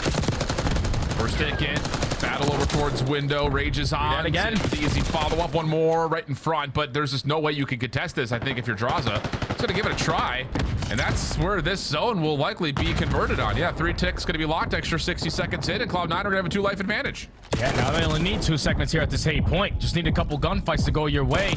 First tick in. Battle over towards window. Rages on. Again. The easy follow-up. One more right in front, but there's just no way you can contest this, I think, if you're Draza. It's going to give it a try, and that's where this zone will likely be converted on. Yeah, 3 ticks going to be locked. Extra 60 seconds in, and Cloud9 are going to have a 2-life advantage. Yeah, now they only need 2 segments here at this 8 point. Just need a couple gunfights to go your way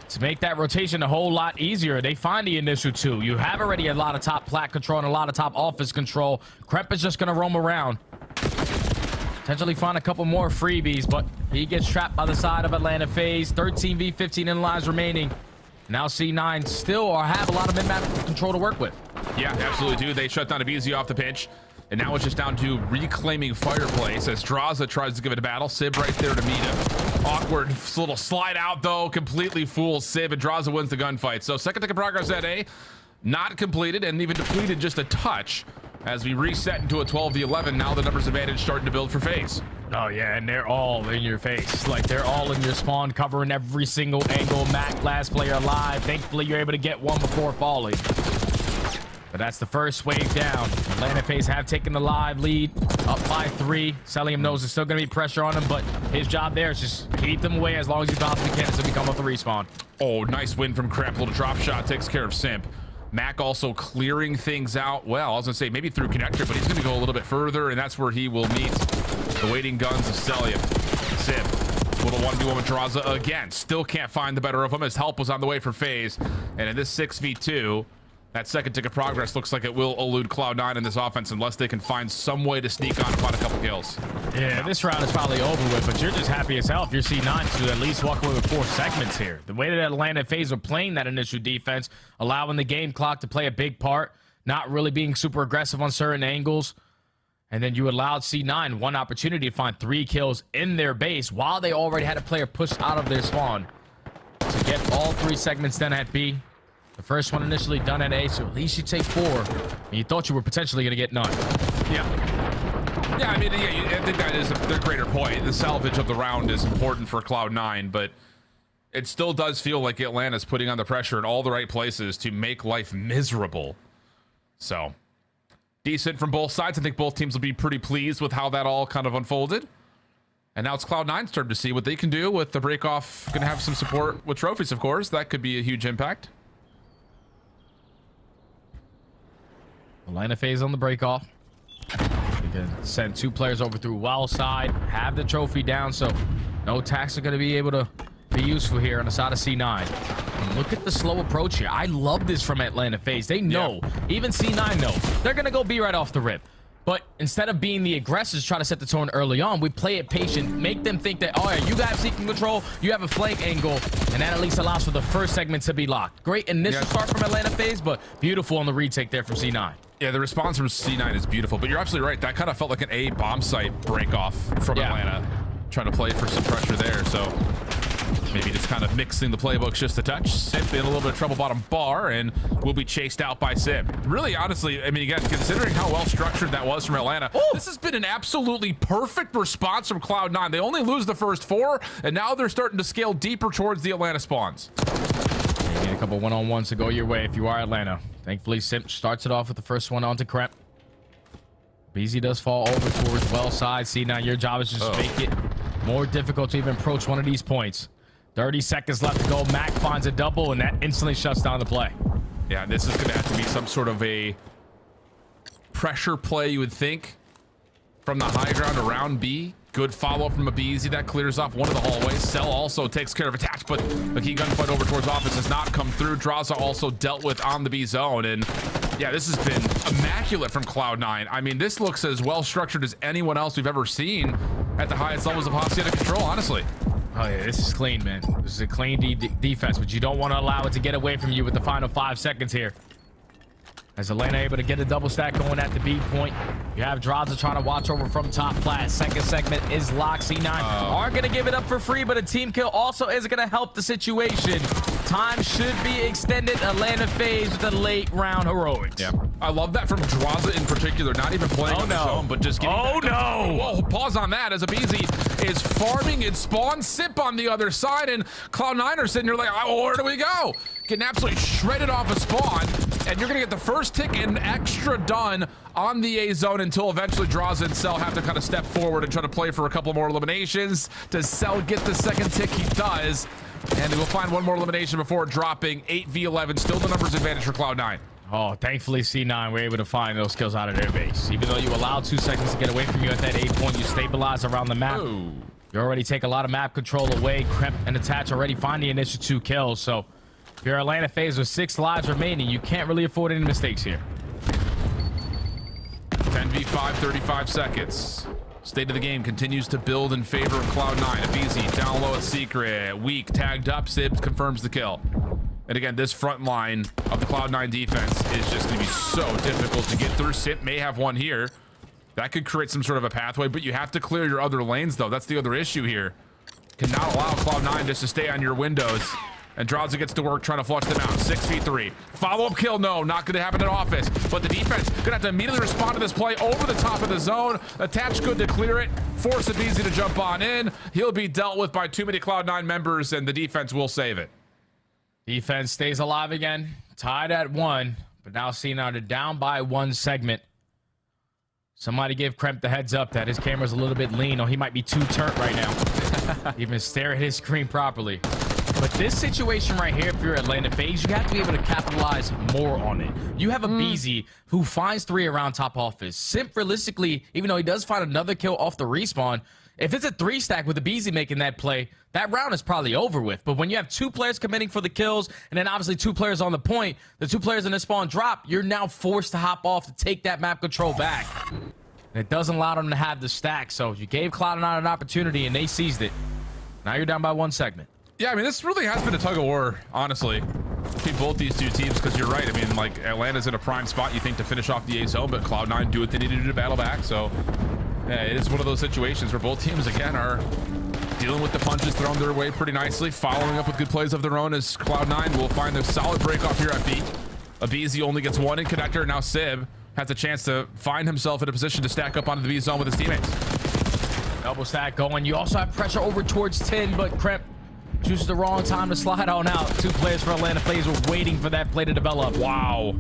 to make that rotation a whole lot easier. They find the initial 2. You have already a lot of top plat control and a lot of top office control. Kremp is just going to roam around. Potentially find a couple more freebies, but he gets trapped by the side of Atlanta FaZe. 13 v 15 in lines remaining. Now C9 still have a lot of mid-map control to work with. Yeah, absolutely do. They shut down Abizi off the pitch. And now it's just down to reclaiming Fireplace as Draza tries to give it a battle. Sib right there to meet him. Awkward little slide out, though. Completely fools Sib, and Draza wins the gunfight. So second tick of progress at A. Not completed, and even depleted just a touch. As we reset into a 12 v 11, now the numbers advantage starting to build for FaZe. Oh yeah, and they're all in your face. Like, they're all in your spawn, covering every single angle. Mac, last player alive. Thankfully, you're able to get one before falling. But that's the first wave down. Atlanta FaZe have taken the live lead, up by 3. Celium knows there's still going to be pressure on him, but his job there is just keep them away as long as you possibly can until we come off the respawn. Oh, nice win from Kremp. Little drop shot takes care of Simp. Mac also clearing things out. Well, I was gonna say maybe through connector, but he's gonna go a little bit further, and that's where he will meet the waiting guns of Celium. Simp, little 1v1 with Draza again. Still can't find the better of him. His help was on the way for FaZe, and in this 6v2, that second tick of progress looks like it will elude Cloud9 in this offense unless they can find some way to sneak on upon a couple kills. Yeah, this round is probably over with, but you're just happy as hell if you're C9 to at least walk away with 4 segments here. The way that Atlanta FaZe are playing that initial defense, allowing the game clock to play a big part, not really being super aggressive on certain angles, and then you allowed C9 one opportunity to find 3 kills in their base while they already had a player pushed out of their spawn to get all 3 segments done at B. The first one initially done at A, so at least you take 4. And you thought you were potentially going to get none. Yeah. Yeah, I mean, I think that is the greater point. The salvage of the round is important for Cloud9, but it still does feel like Atlanta's putting on the pressure in all the right places to make life miserable. So, decent from both sides. I think both teams will be pretty pleased with how that all kind of unfolded. And now it's Cloud9's turn to see what they can do with the break-off. Going to have some support with trophies, of course. That could be a huge impact. Atlanta FaZe on the break off. You can send 2 players over through well side, have the trophy down, so no attacks are going to be able to be useful here on the side of C9. And look at the slow approach here. I love this from Atlanta FaZe. They know, even C9 know, they're going to go B right off the rip. But instead of being the aggressors, try to set the tone early on, we play it patient, make them think that, oh yeah, you guys seeking control, you have a flank angle, and that at least allows for the first segment to be locked. Great initial start from Atlanta FaZe, but beautiful on the retake there from C9. Yeah, the response from C9 is beautiful, but you're absolutely right. That kind of felt like an A bomb site break off from Atlanta, trying to play for some pressure there. So maybe just kind of mixing the playbooks just a touch. Sip in a little bit of trouble bottom bar and will be chased out by Sip. Really, honestly, I mean, again, considering how well structured that was from Atlanta, this has been an absolutely perfect response from Cloud9. They only lose the first 4, and now they're starting to scale deeper towards the Atlanta spawns. You need a couple one-on-ones to go your way if you are Atlanta. Thankfully, Simp starts it off with the first one onto Kremp. BZ does fall over towards well side. C9, your job is just make it more difficult to even approach one of these points. 30 seconds left to go. Mac finds a double, and that instantly shuts down the play. Yeah, this is going to have to be some sort of a pressure play, you would think, from the high ground around B. Good follow-up from a BZ that clears off one of the hallways. Cell also takes care of attach, but the key gunfight over towards office has not come through. Draza also dealt with on the B zone, and yeah, this has been immaculate from Cloud9. I mean, this looks as well structured as anyone else we've ever seen at the highest levels of Hacienda control, honestly. Oh yeah, this is clean, man. This is a clean defense, but you don't want to allow it to get away from you with the final 5 seconds here. As Atlanta able to get a double stack going at the B point. You have Draza trying to watch over from top flat. Second segment is locked. C9 are going to give it up for free, but a team kill also isn't going to help the situation. Time should be extended. Atlanta FaZe with a late round heroics. Yeah, I love that from Draza in particular. Not even playing on his own, but just getting Whoa, pause on that as a BZ is farming and spawn Sip on the other side, and Cloud9 are sitting here like, oh, where do we go? Getting absolutely shredded off a spawn, and you're gonna get the first tick and extra done on the A zone until eventually Draza and Cell have to kind of step forward and try to play for a couple more eliminations. Does Cell get the second tick? He does, and they will find one more elimination before dropping 8v11. Still the numbers advantage for Cloud9. Oh, thankfully C9 were able to find those kills out of their base. Even though you allowed 2 seconds to get away from you at that A point, you stabilize around the map. Ooh. You already take a lot of map control away. Kremp and Attach already find the initial 2 kills, so if you're Atlanta FaZe with 6 lives remaining, you can't really afford any mistakes here. 10v5, 35 seconds. State of the game continues to build in favor of Cloud9. A BZ down low at Secret. Weak, tagged up. Sibs confirms the kill. And again, this front line of the Cloud9 defense is just going to be so difficult to get through. Sip may have one here. That could create some sort of a pathway, but you have to clear your other lanes, though. That's the other issue here. Cannot allow Cloud9 just to stay on your windows. And Draza gets to work trying to flush them out. 6v3. Follow-up kill, no, not going to happen in office. But the defense going to have to immediately respond to this play over the top of the zone. Attach good to clear it. Force it easy to jump on in. He'll be dealt with by too many Cloud9 members, and the defense will save it. Defense stays alive again. Tied at 1, but now C9 they're down by 1 segment. Somebody give Kremp the heads up that his camera's a little bit lean, or he might be too turnt right now. Even stare at his screen properly. But this situation right here, if you're Atlanta FaZe, you have to be able to capitalize more on it. You have a BZ who finds 3 around top office. Simp, realistically, even though he does find another kill off the respawn, if it's a 3 stack with a BZ making that play, that round is probably over with. But when you have 2 players committing for the kills, and then obviously 2 players on the point, the 2 players in the spawn drop, you're now forced to hop off to take that map control back. And it doesn't allow them to have the stack. So you gave Cloud9 an opportunity, and they seized it. Now you're down by 1 segment. Yeah, I mean, this really has been a tug of war, honestly, between both these 2 teams, because you're right. I mean, like, Atlanta's in a prime spot, you think, to finish off the A zone, but Cloud9 do what they need to do to battle back. So, yeah, it is one of those situations where both teams, again, are dealing with the punches thrown their way pretty nicely, following up with good plays of their own, as Cloud9 will find a solid break off here at B. Abizi only gets 1 in connector, and now Sib has a chance to find himself in a position to stack up onto the B zone with his teammates. Double stack going. You also have pressure over towards 10, but Kremp chooses the wrong time to slide on out. 2 players for Atlanta FaZe were waiting for that play to develop. Wow.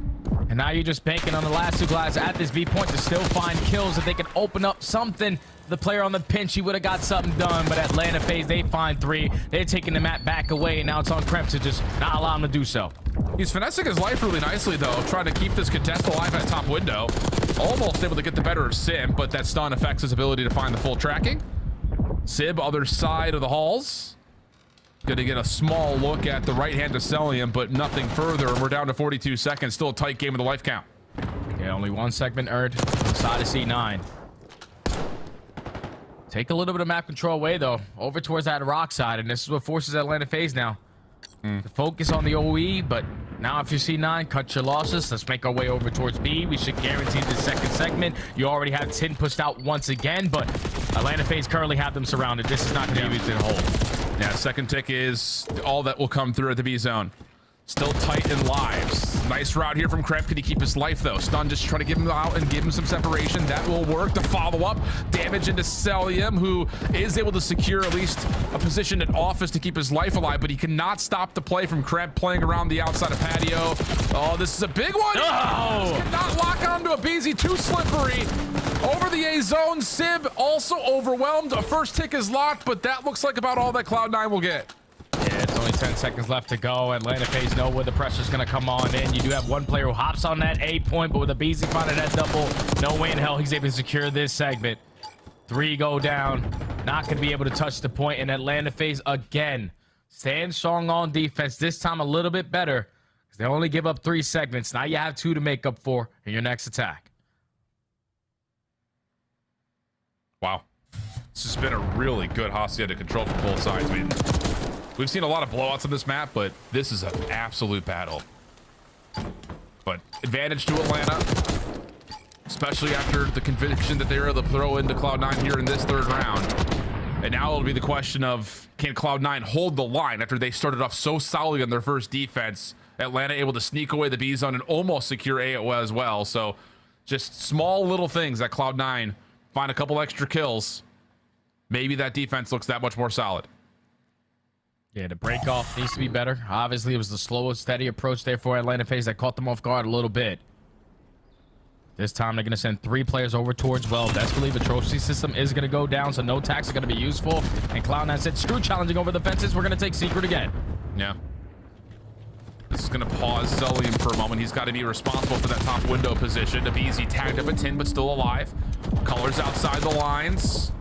And now you're just banking on the last 2 guys at this B point to still find kills. If they can open up something, the player on the pinch, he would have got something done. But Atlanta FaZe, they find 3. They're taking the map back away, and now it's on Kremp to just not allow him to do so. He's finessing his life really nicely, though, trying to keep this contest alive at top window. Almost able to get the better of Sim, but that stun affects his ability to find the full tracking. Sib, other side of the halls. Gonna get a small look at the right hand to Celium, but nothing further. We're down to 42 seconds. Still a tight game of the life count. Yeah, only one segment earned on the side of C9. Take a little bit of map control away, though, over towards that rock side, and this is what forces Atlanta FaZe now to focus on the OE. But now if you're C9, cut your losses. Let's make our way over towards B. We should guarantee the second segment. You already have 10 pushed out once again, but Atlanta FaZe currently have them surrounded. This is not going to be easy to hold. Yeah, second tick is all that will come through at the B zone. Still tight in lives. Nice route here from Krep. Can he keep his life, though? Stun just trying to give him out and give him some separation. That will work. The follow-up damage into Celium, who is able to secure at least a position at office to keep his life alive, but he cannot stop the play from Krep playing around the outside of patio. Oh, this is a big one. Oh! Cannot lock onto a BZ. Too slippery. Over the A zone. Sib also overwhelmed. A first tick is locked, but that looks like about all that Cloud9 will get. Yeah, it's only 10 seconds left to go. Atlanta FaZe know where the pressure's going to come on in. You do have one player who hops on that A point, but with a BZ finding that double, no way in hell he's able to secure this segment. 3 go down. Not going to be able to touch the point, and Atlanta FaZe again stand strong on defense. This time a little bit better because they only give up 3 segments. Now you have 2 to make up for in your next attack. Wow. This has been a really good Hacienda control from both sides. I mean, we've seen a lot of blowouts on this map, but this is an absolute battle. But advantage to Atlanta, especially after the conviction that they were able to throw into Cloud9 here in this third round. And now it'll be the question of, can Cloud9 hold the line after they started off so solidly on their first defense? Atlanta able to sneak away the B zone and almost secure A as well. So just small little things that Cloud9 find a couple extra kills. Maybe that defense looks that much more solid. Yeah, the break off needs to be better. Obviously, it was the slow, steady approach there for Atlanta FaZe that caught them off guard a little bit. This time, they're going to send 3 players over towards well. Best believe the trophy system is going to go down, so no tax are going to be useful. And Cloud9 said, screw challenging over the fences. We're going to take Secret again. Yeah. This is going to pause Celium for a moment. He's got to be responsible for that top window position. Abizi tagged up at 10, but still alive. Colors outside the lines.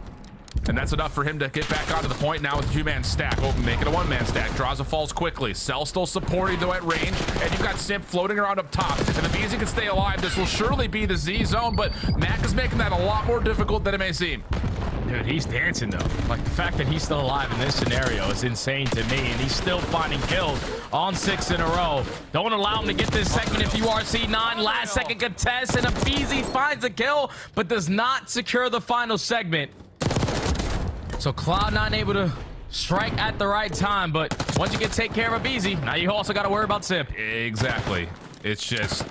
And that's enough for him to get back onto the point now with a 2-man stack. Oh, make it a 1-man stack. Draws a falls quickly. Cell still supporting, though, at range. And you've got Simp floating around up top. And the BZ can stay alive. This will surely be the Z zone, but Mac is making that a lot more difficult than it may seem. Dude, he's dancing, though. Like, the fact that he's still alive in this scenario is insane to me. And he's still finding kills on 6 in a row. Don't allow him to get this second if you are C9. Last second contest, and a BZ finds a kill, but does not secure the final segment. So Cloud9 able to strike at the right time, but once you get take care of a BZ, now you also got to worry about Simp. Exactly. It's just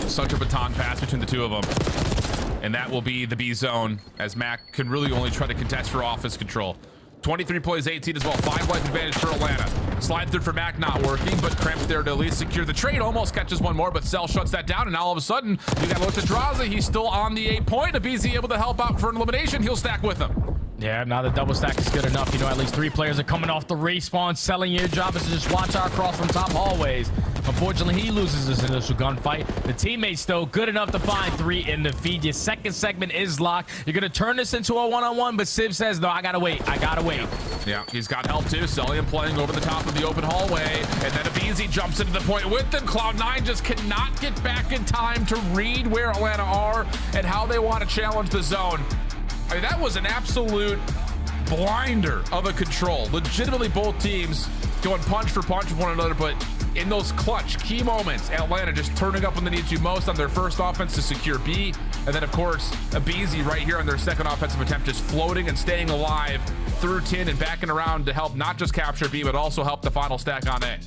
such a baton pass between the two of them. And that will be the B zone, as Mac can really only try to contest for office control. 23 plays 18 as well. 5 life advantage for Atlanta. Slide through for Mac not working, but Kremp there to at least secure the trade. Almost catches one more, but Cell shuts that down. And now all of a sudden, you got to look at Draza. He's still on the 8 point. A BZ able to help out for an elimination. He'll stack with him. Yeah, now the double stack is good enough. You know, at least 3 players are coming off the respawn. Selling, your job is to just watch our cross from top hallways. Unfortunately, he loses this initial gunfight. The teammates, though, good enough to find 3 in the feed. Your second segment is locked. You're going to turn this into a 1-on-1, but Civ says, no, I got to wait. I got to wait. Yeah, he's got help, too. Celium playing over the top of the open hallway. And then Abizi jumps into the point with them. Cloud9 just cannot get back in time to read where Atlanta are and how they want to challenge the zone. I mean, that was an absolute blinder of a control. Legitimately, both teams going punch for punch with one another, but in those clutch key moments, Atlanta just turning up when they need to most on their first offense to secure B. And then, of course, Abizi right here on their second offensive attempt, just floating and staying alive through 10 and backing around to help not just capture B, but also help the final stack on A.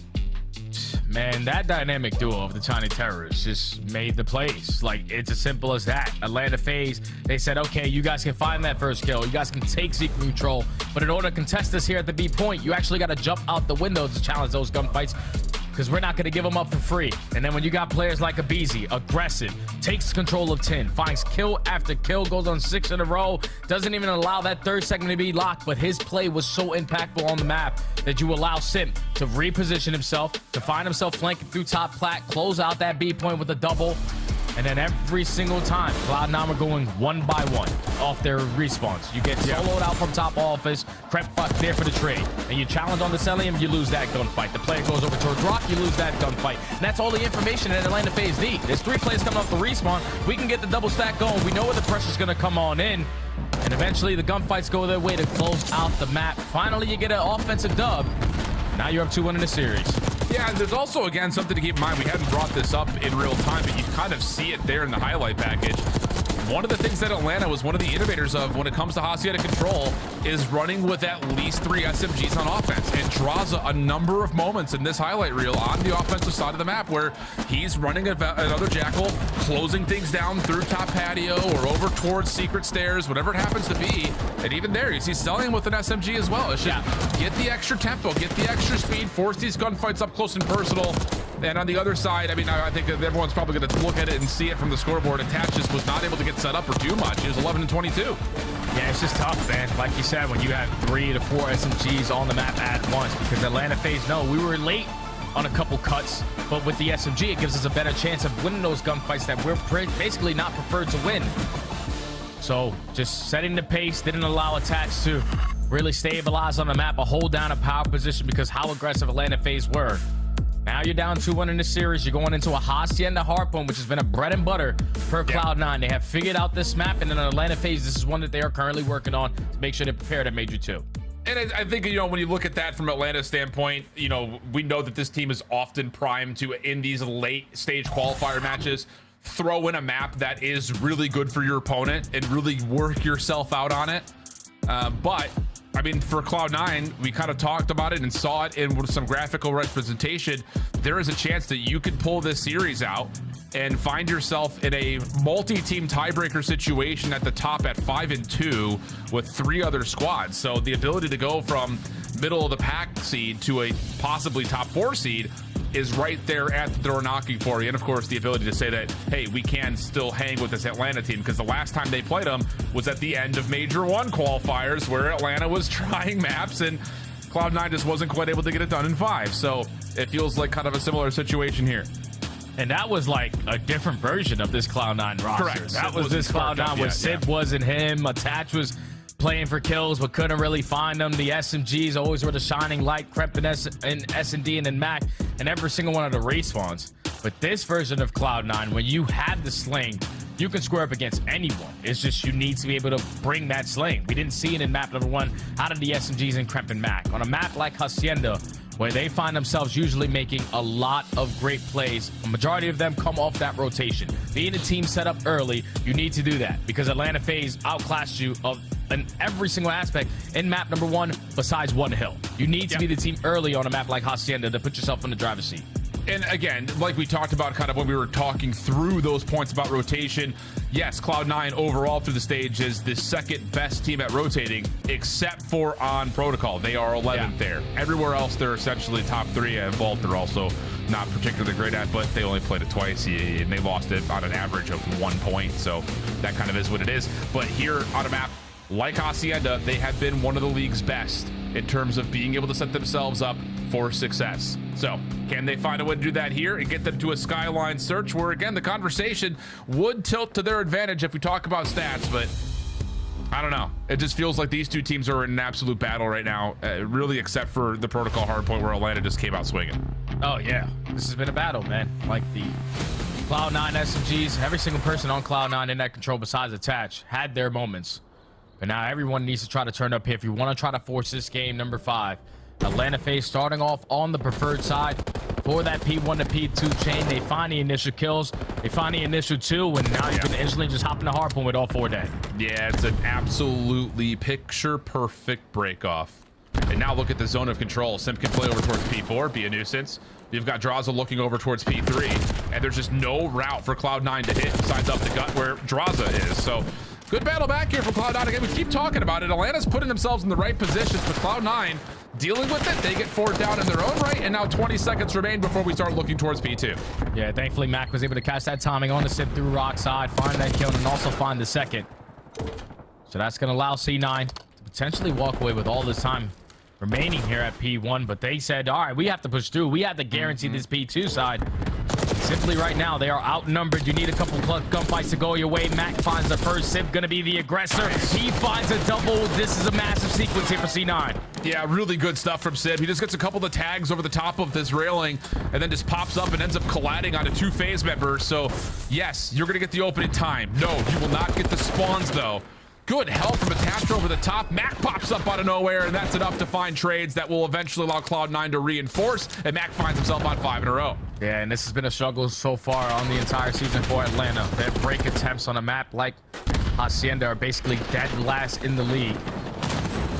Man, that dynamic duo of the Tiny Terrorists just made the plays. Like, it's as simple as that. Atlanta FaZe, they said, okay, you guys can find that first kill. You guys can take secret control. But in order to contest this here at the B point, you actually got to jump out the window to challenge those gunfights, because we're not going to give them up for free. And then when you got players like Abizi, aggressive, takes control of 10, finds kill after kill, goes on 6 in a row, doesn't even allow that third segment to be locked, but his play was so impactful on the map that you allow Simp to reposition himself, to find himself flanking through top plat, close out that B point with a double. And then every single time, Cloud9 were going one by one off their respawns. You get soloed out from top office, Crep there for the trade. And you challenge on the Celium, you lose that gunfight. The player goes over towards Rock, you lose that gunfight. And that's all the information in Atlanta FaZe need. There's 3 players coming off the respawn. We can get the double stack going. We know where the pressure's going to come on in. And eventually the gunfights go their way to close out the map. Finally, you get an offensive dub. Now you're up 2-1 in the series. Yeah, and there's also, again, something to keep in mind. We hadn't brought this up in real time, but you kind of see it there in the highlight package. One of the things that Atlanta was one of the innovators of when it comes to Hacienda Control is running with at least 3 SMGs on offense. And draws a number of moments in this highlight reel on the offensive side of the map where he's running another Jackal, closing things down through top patio or over towards secret stairs, whatever it happens to be. And even there, you see Celium with an SMG as well. It's just get the extra tempo, get the extra speed, force these gunfights up close and personal. And on the other side, I mean, I think that everyone's probably going to look at it and see it from the scoreboard. Attach just was not able to get set up or do much. He was 11 and 22. Yeah, it's just tough, man. Like you said, when you have 3 to 4 SMGs on the map at once, because Atlanta FaZe, no, we were late on a couple cuts, but with the SMG, it gives us a better chance of winning those gunfights that we're basically not preferred to win. So just setting the pace, didn't allow attacks to really stabilize on the map or hold down a power position because how aggressive Atlanta FaZe were. Now you're down 2-1 in the series. You're going into a Hacienda Hardpoint, which has been a bread and butter for Cloud9. They have figured out this map, and in Atlanta FaZe, this is one that they are currently working on to make sure they're prepared at Major 2. And I think, you know, when you look at that from Atlanta's standpoint, you know, we know that this team is often primed to, in these late stage qualifier matches, throw in a map that is really good for your opponent and really work yourself out on it. But I mean, for Cloud9, we kind of talked about it and saw it in some graphical representation. There is a chance that you could pull this series out and find yourself in a multi-team tiebreaker situation at the top at 5-2 with 3 other squads. So the ability to go from middle of the pack seed to a possibly top 4 seed is right there at the door knocking for you. And of course, the ability to say that, hey, we can still hang with this Atlanta team, because the last time they played them was at the end of Major 1 qualifiers where Atlanta was trying maps and Cloud9 just wasn't quite able to get it done in 5. So it feels like kind of a similar situation here. And that was like a different version of this Cloud9 roster. Correct. That was this Cloud9 where Sid wasn't him. Attach was playing for kills but couldn't really find them. The SMGs always were the shining light. Crep and S&D and then Mac and every single one of the respawns. But this version of Cloud9, when you have the sling, you can square up against anyone. It's just you need to be able to bring that sling. We didn't see it in map number 1 out of the SMGs and Crep and Mac. On a map like Hacienda, where they find themselves usually making a lot of great plays, a majority of them come off that rotation. Being a team set up early, you need to do that because Atlanta FaZe outclassed you in every single aspect in map number 1 besides one hill. You need to be the team early on a map like Hacienda to put yourself in the driver's seat. And again, like we talked about kind of when we were talking through those points about rotation, yes, Cloud9 overall through the stage is the second best team at rotating, except for on Protocol. They are 11th there. Everywhere else, they're essentially top 3. At Vault, they're also not particularly great at, but they only played it twice, and they lost it on an average of 1 point, so that kind of is what it is. But here on a map like Hacienda, they have been one of the league's best in terms of being able to set themselves up for success. So can they find a way to do that here and get them to a skyline search where, again, the conversation would tilt to their advantage if we talk about stats, but I don't know. It just feels like these two teams are in an absolute battle right now, really, except for the Protocol Hardpoint where Atlanta just came out swinging. Oh yeah, this has been a battle, man. Like the Cloud9 SMGs, every single person on Cloud9 in that control besides Attach had their moments. But now everyone needs to try to turn up here if you want to try to force this game number 5. Atlanta FaZe starting off on the preferred side for that P1 to P2 chain. They find the initial kills, they find the initial 2, and now you can instantly just hop in the Hardpoint with all 4 dead. Yeah, it's an absolutely picture perfect break off. And now look at the zone of control. Simp can play over towards P4, be a nuisance. You've got Draza looking over towards P3, and there's just no route for Cloud9 to hit besides up the gut where Draza is. So good battle back here for Cloud9. Again, we keep talking about it. Atlanta's putting themselves in the right positions, but Cloud9 dealing with it. They get 4 down in their own right, and now 20 seconds remain before we start looking towards P2. Yeah, thankfully Mac was able to catch that timing on the sip through rock side, find that kill, and also find the second. So that's going to allow C9 to potentially walk away with all this time remaining here at P1, but they said, all right, we have to push through. We have to guarantee this P2 side. Simply right now, they are outnumbered. You need a couple gunfights to go your way. Mac finds the first. Sib gonna be the aggressor. He finds a double. This is a massive sequence here for C9. Yeah, really good stuff from Sib. He just gets a couple of the tags over the top of this railing and then just pops up and ends up colliding onto 2 phase members. So yes, you're gonna get the opening time. No, you will not get the spawns though. Good help from Attachment over the top. Mac pops up out of nowhere, and that's enough to find trades that will eventually allow Cloud9 to reinforce, and Mac finds himself on 5 in a row. Yeah, and this has been a struggle so far on the entire season for Atlanta. Their break attempts on a map like Hacienda are basically dead last in the league.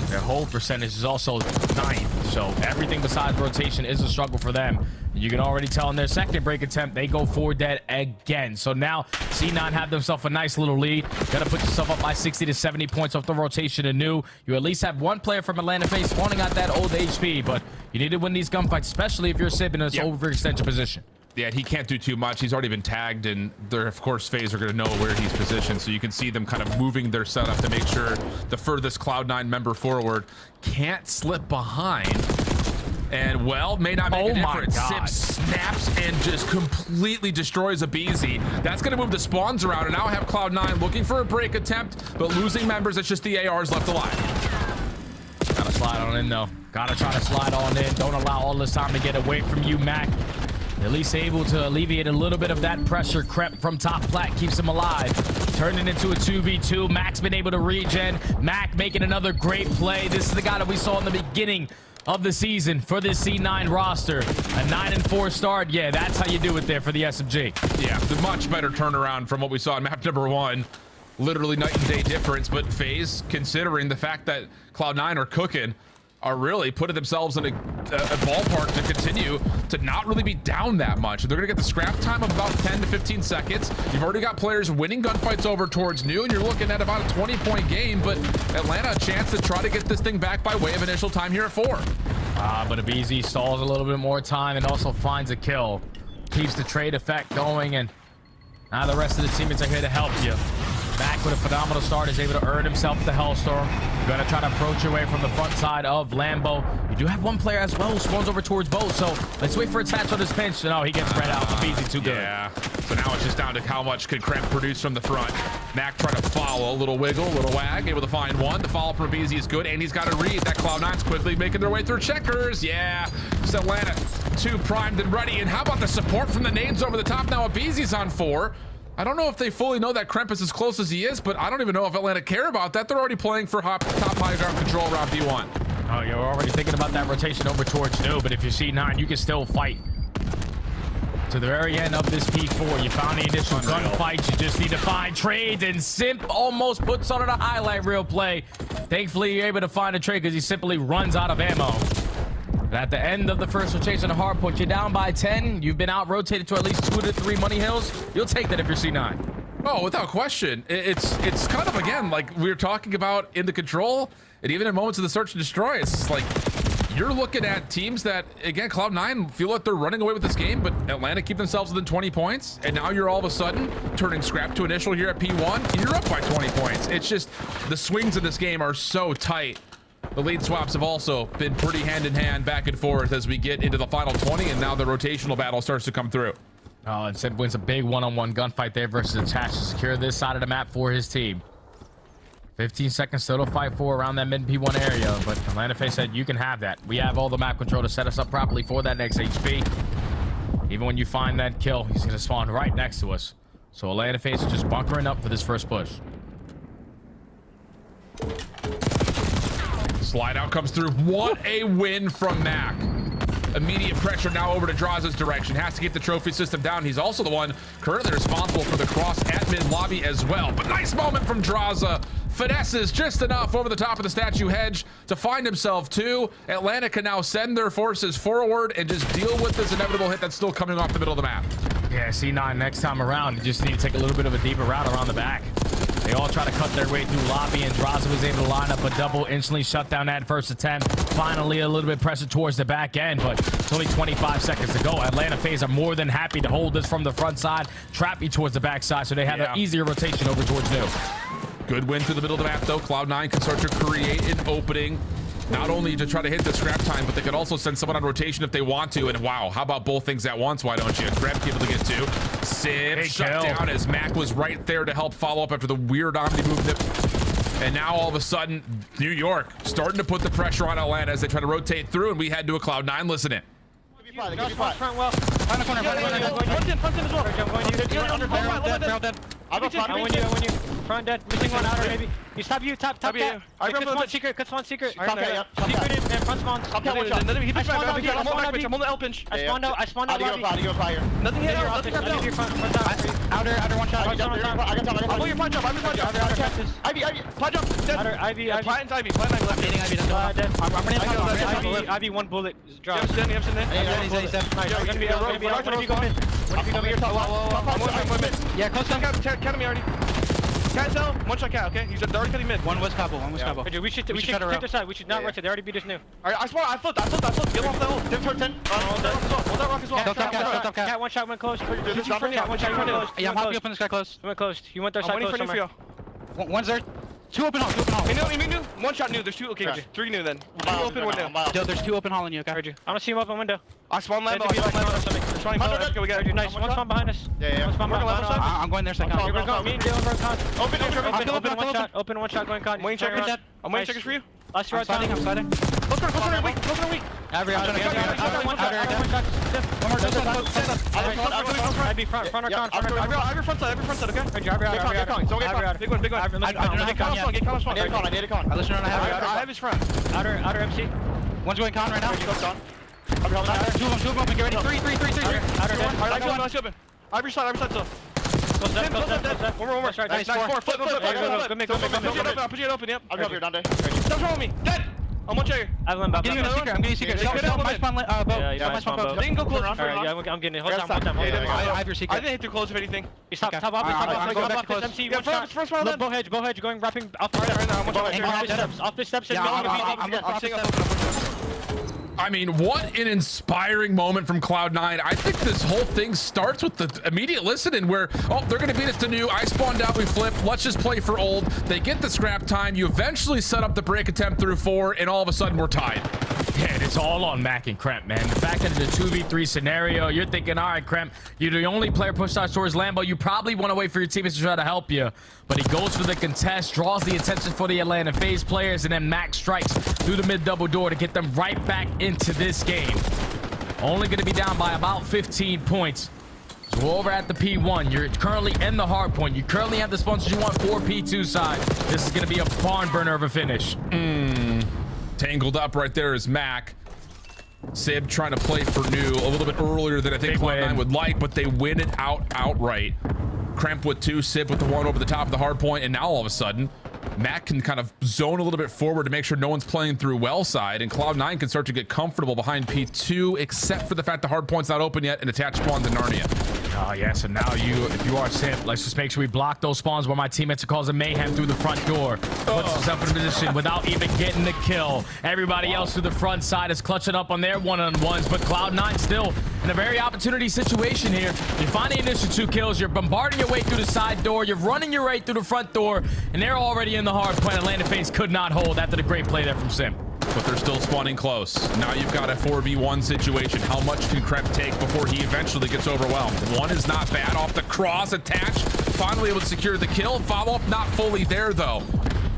Their hold percentage is also 9th, so everything besides rotation is a struggle for them. You can already tell in their second break attempt, they go 4 dead again. So now C9 have themselves a nice little lead. Gotta put yourself up by 60 to 70 points off the rotation anew. You at least have one player from Atlanta FaZe spawning out that old HP, but you need to win these gunfights, especially if you're Sib in this overextension position. Yeah, he can't do too much. He's already been tagged, and they're, of course, FaZe are going to know where he's positioned, so you can see them kind of moving their setup to make sure the furthest Cloud9 member forward can't slip behind. And, well, may not make a difference. Sib snaps and just completely destroys a BZ. That's going to move the spawns around, and now I have Cloud9 looking for a break attempt, but losing members. It's just the ARs left alive. Gotta slide on in, though. Gotta try to slide on in. Don't allow all this time to get away from you, Mac. At least able to alleviate a little bit of that pressure. Crep from top plat keeps him alive. Turned it into a 2v2. Mac's been able to regen. Mac making another great play. This is the guy that we saw in the beginning of the season for this C9 roster. A 9-4 start. Yeah, that's how you do it there for the SMG. Yeah, the much better turnaround from what we saw in map number 1. Literally night and day difference, but FaZe, considering the fact that Cloud9 are cooking, are really putting themselves in a ballpark to continue to not really be down that much. They're gonna get the scrap time of about 10 to 15 seconds. You've already got players winning gunfights over towards new, and you're looking at about a 20-point game, but Atlanta a chance to try to get this thing back by way of initial time here at 4. But a BZ stalls a little bit more time and also finds a kill. Keeps the trade effect going, and now the rest of the teammates are here to help you. Mac with a phenomenal start is able to earn himself the Hellstorm. You're gonna try to approach your way from the front side of Lambo. You do have one player as well who spawns over towards both, so let's wait for Attach on this pinch. No, he gets spread out. BZ too good. Yeah, so now it's just down to how much could Kremp produce from the front. Mac trying to follow, a little wiggle, a little wag, able to find one. The follow from BZ is good, and he's got to read. That Cloud9's quickly making their way through checkers. Yeah, it's Atlanta 2 primed and ready. And how about the support from the nades over the top now? BZ's on 4. I don't know if they fully know that Kremp is as close as he is, but I don't even know if Atlanta care about that. They're already playing for top high ground control around B1. Oh, you're already thinking about that rotation over towards new, but if you see 9, you can still fight to the very end of this P4. You found the initial gunfight. You just need to find trades, and Simp almost puts on a highlight reel play. Thankfully, you're able to find a trade because he simply runs out of ammo. At the end of the first rotation of Hardpoint, you're down by 10. You've been out-rotated to at least 2 to 3 money hills. You'll take that if you're C9. Oh, without question. It's kind of, again, like we were talking about in the control, and even in moments of the search and destroy, it's like you're looking at teams that, again, Cloud9 feel like they're running away with this game, but Atlanta keep themselves within 20 points, and now you're all of a sudden turning scrap to initial here at P1, and you're up by 20 points. It's just the swings in this game are so tight. The lead swaps have also been pretty hand-in-hand, back and forth as we get into the final 20, and now the rotational battle starts to come through. Oh, and Simp wins a big one-on-one gunfight there versus Attach to secure this side of the map for his team. 15 seconds still to fight for around that mid P1 area, but Atlanta FaZe said, you can have that. We have all the map control to set us up properly for that next HP. Even when you find that kill, he's going to spawn right next to us. So Atlanta FaZe is just bunkering up for this first push. Slide out comes through. What a win from Mac. Immediate pressure now over to Draza's direction. Has to get the trophy system down. He's also the one currently responsible for the cross at mid lobby as well. But nice moment from Draza. Finesses just enough over the top of the statue hedge to find himself 2. Atlanta can now send their forces forward and just deal with this inevitable hit that's still coming off the middle of the map. Yeah, C9 next time around, you just need to take a little bit of a deeper route around the back. They all try to cut their way through lobby, and Draza was able to line up a double, instantly shut down that first attempt. Finally, a little bit pressure towards the back end, but it's only 25 seconds to go. Atlanta FaZe are more than happy to hold this from the front side, trap you towards the back side, so they have an easier rotation over towards new. Good win through the middle of the map, though. Cloud9 can start to create an opening. Not only to try to hit the scrap time, but they could also send someone on rotation if they want to. And wow, how about both things at once? Why don't you? Crep able to get two. Sib shut down as Mac was right there to help follow up after the weird Omni move that. And now all of a sudden, New York starting to put the pressure on Atlanta as they try to rotate through, and we head to a Cloud9. Listen in. Front well. Find the corner. Front in as well. I'm going to you. I win you. Front dead. Missing one outer maybe. You stab you. Top cat. Cuts one secret. Secret and front spawn. I'm on the L pinch. I spawned out. Nothing hit out. Outer one shot. I got your punch up. Ivy. Punch up. Ivy. Plant Ivy left. I'm running Ivy one bullet. Drop. Yeah, close down. Cat me already. Cat's L. One shot cat, okay? He's already cutting mid. One was Cabo. We should take their side. We should not rush it. They already beat us new. Alright, I flipped. Get off the ult. Hold that rock as well. Cat one shot went close. Yeah, I'm hopping up on this guy close. Went close. He went their side close somewhere. One's there. Two open hall. He new. One shot new. There's two. Okay, three new then. Two open, one new. Yo, there's two open hall in you. Okay. Heard you. I'm gonna see him up on window. I spawn Lambo. Okay, we got it. Nice. One spawn behind us. One spawn behind us. I'm going there second. You're going. Me and Dylan are con. Open one shot going con. I'm waiting checkers for you. Last round. I'm sliding. Close corner, weak. Every outer. I'd be front or con. Every front side, okay? Big one. I need a con. I listen on. I have his front. Outer MC. One's going con right now. Two of them. Get ready. Three. Outer dead. Nice open. Every side still. Close dead. One more. Nice. Four. Flip. I'll put you open, yep. I'll drop here, Dante. Stop throwing me. Dead. I'm one chair. I'm getting you secret. My spawn boat. They can go close. Alright, yeah, I'm getting it. Hold time. I have your secret. I didn't hit too close, if anything. Top off. MC, one shot. Bow hedge, going, wrapping off the steps. I mean, what an inspiring moment from Cloud9. I think this whole thing starts with the immediate listening where, oh, they're going to beat us to new. I spawned out, we flip. Let's just play for old. They get the scrap time. You eventually set up the break attempt through 4, and all of a sudden we're tied. Yeah, it's all on Mac and Kremp, man. The fact that it's a 2v3 scenario, you're thinking, all right, Kremp, you're the only player pushed out towards Lambo. You probably want to wait for your teammates to try to help you. But he goes for the contest, draws the attention for the Atlanta FaZe players, and then Mac strikes through the mid double door to get them right back into this game. Only going to be down by about 15 points. So we're over at the P1. You're currently in the hard point. You currently have the sponsors you want for P2 side. This is going to be a barn burner of a finish. Tangled up right there is Mac. Sib trying to play for new a little bit earlier than I think Cloud9 would like, but they win it outright. Kremp with 2, Sib with the 1 over the top of the hard point, and now all of a sudden, Mac can kind of zone a little bit forward to make sure no one's playing through well side, and Cloud9 can start to get comfortable behind P2, except for the fact the hard point's not open yet and attached spawns in Narnia. Oh, yeah, so now if you are Simp, let's just make sure we block those spawns where my teammates are causing mayhem through the front door. Puts himself in a position without even getting the kill. Everybody else through the front side is clutching up on their one-on-ones, but Cloud9 still in a very opportunity situation here. You find the initial 2 kills, you're bombarding your way through the side door, you're running your way through the front door, and they're already in the hard point. Atlanta FaZe could not hold after the great play there from Simp. But they're still spawning close. Now you've got a 4v1 situation. How much can Kremp take before he eventually gets overwhelmed? One is not bad off the cross, attached. Finally able to secure the kill. Follow-up not fully there, though.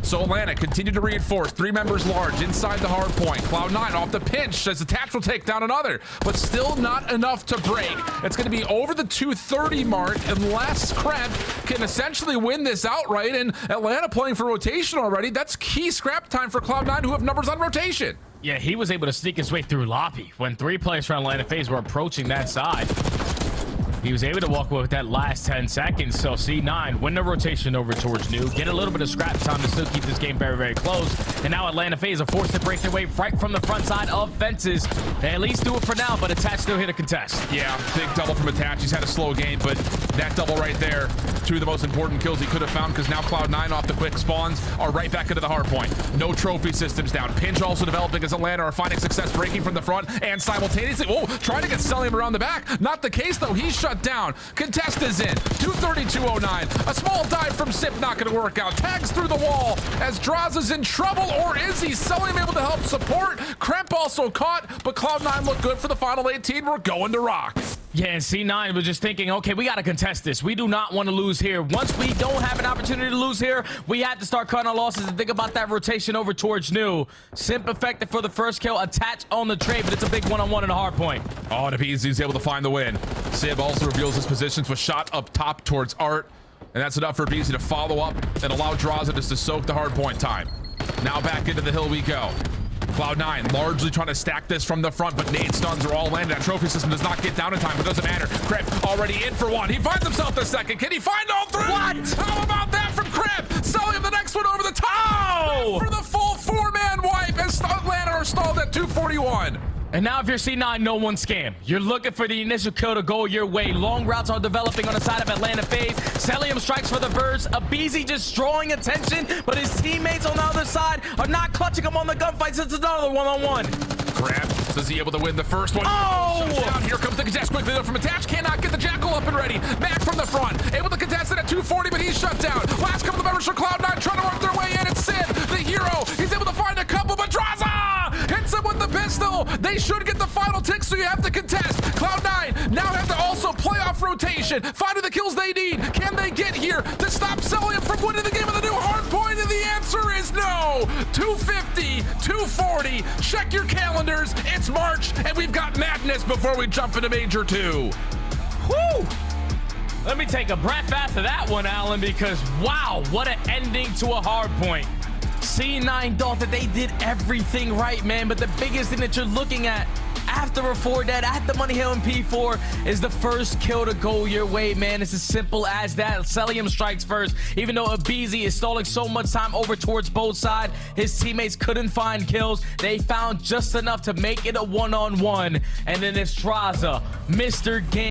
So Atlanta continue to reinforce. 3 members large inside the hard point. Cloud9 off the pinch as attached will take down another, but still not enough to break. It's going to be over the 230 mark unless Kremp can essentially win this outright, and Atlanta playing for rotation already. That's key scrap time for Cloud9, who have numbers on rotation. Yeah, he was able to sneak his way through Lobby when 3 players from Atlanta FaZe were approaching that side. He was able to walk away with that last 10 seconds. So C9 win the rotation over towards new, get a little bit of scrap time to still keep this game very, very close. And now Atlanta FaZe are forced to break their way right from the front side of fences. They at least do it for now, but Attach still here to contest. Yeah, big double from Attach. He's had a slow game, but that double right there, 2 of the most important kills he could have found, because now Cloud9 off the quick spawns are right back into the hard point. No trophy systems down. Pinch also developing as Atlanta are finding success breaking from the front and simultaneously, trying to get Cellium around the back. Not the case, though. He's shut shut down. Contest is in. 232.09. A small dive from Sip, not going to work out. Tags through the wall as Draza's in trouble, or is he? Celium able to help support. Kremp also caught, but Cloud9 looked good for the final 18. We're going to rock. Yeah, and C9 was just thinking, okay, we got to contest this. We do not want to lose here. Once we don't have an opportunity to lose here, we have to start cutting our losses and think about that rotation over towards New. Simp effective for the first kill, attach on the trade, but it's a big one-on-one in a hard point. Oh, and he's able to find the win. Sib also reveals his positions with shot up top towards Art, and that's enough for Beezy to follow up and allow Draza just to soak the hard point time. Now back into the hill we go. Cloud9 largely trying to stack this from the front, but nade stuns are all landed. That trophy system does not get down in time, but doesn't matter. Kremp already in for one. He finds himself the second. Can he find all three? What? How about that from Kremp? Selling him the next one over the top for the full four-man wipe as Atlanta are stalled at 241. And now if you're C9, no one scam. You're looking for the initial kill to go your way. Long routes are developing on the side of Atlanta FaZe. Celium strikes for the verse. Abizi just drawing attention, but his teammates on the other side are not clutching him on the gunfights. It's another one-on-one. Kremp, is he able to win the first one? Oh! Down. Here comes the contest quickly though from attach. Cannot get the Jackal up and ready. Mac from the front. Able to contest it at 240, but he's shut down. Last couple of members for Cloud9 trying to work their way in. It's Sid, the hero. He's able to find a couple, but Draza hits him with the pistol. They should get the final tick, so you have to contest. Cloud9 now have to also play off rotation. Finding the kills they need. Can they get here to stop Celium from winning the game of the new hard point? And the answer is no. 250, 240. Check your calendars. It's March, and we've got madness before we jump into Major 2. Whew! Let me take a breath after that one, Alan, because wow, what an ending to a hard point. C9 thought that they did everything right, man, but the biggest thing that you're looking at after a 4 dead at the Money Hill and P4 is the first kill to go your way, man. It's as simple as that. Celium strikes first. Even though Abizi is stalling so much time over towards both sides, his teammates couldn't find kills. They found just enough to make it a one-on-one. And then it's Draza, Mr. Game.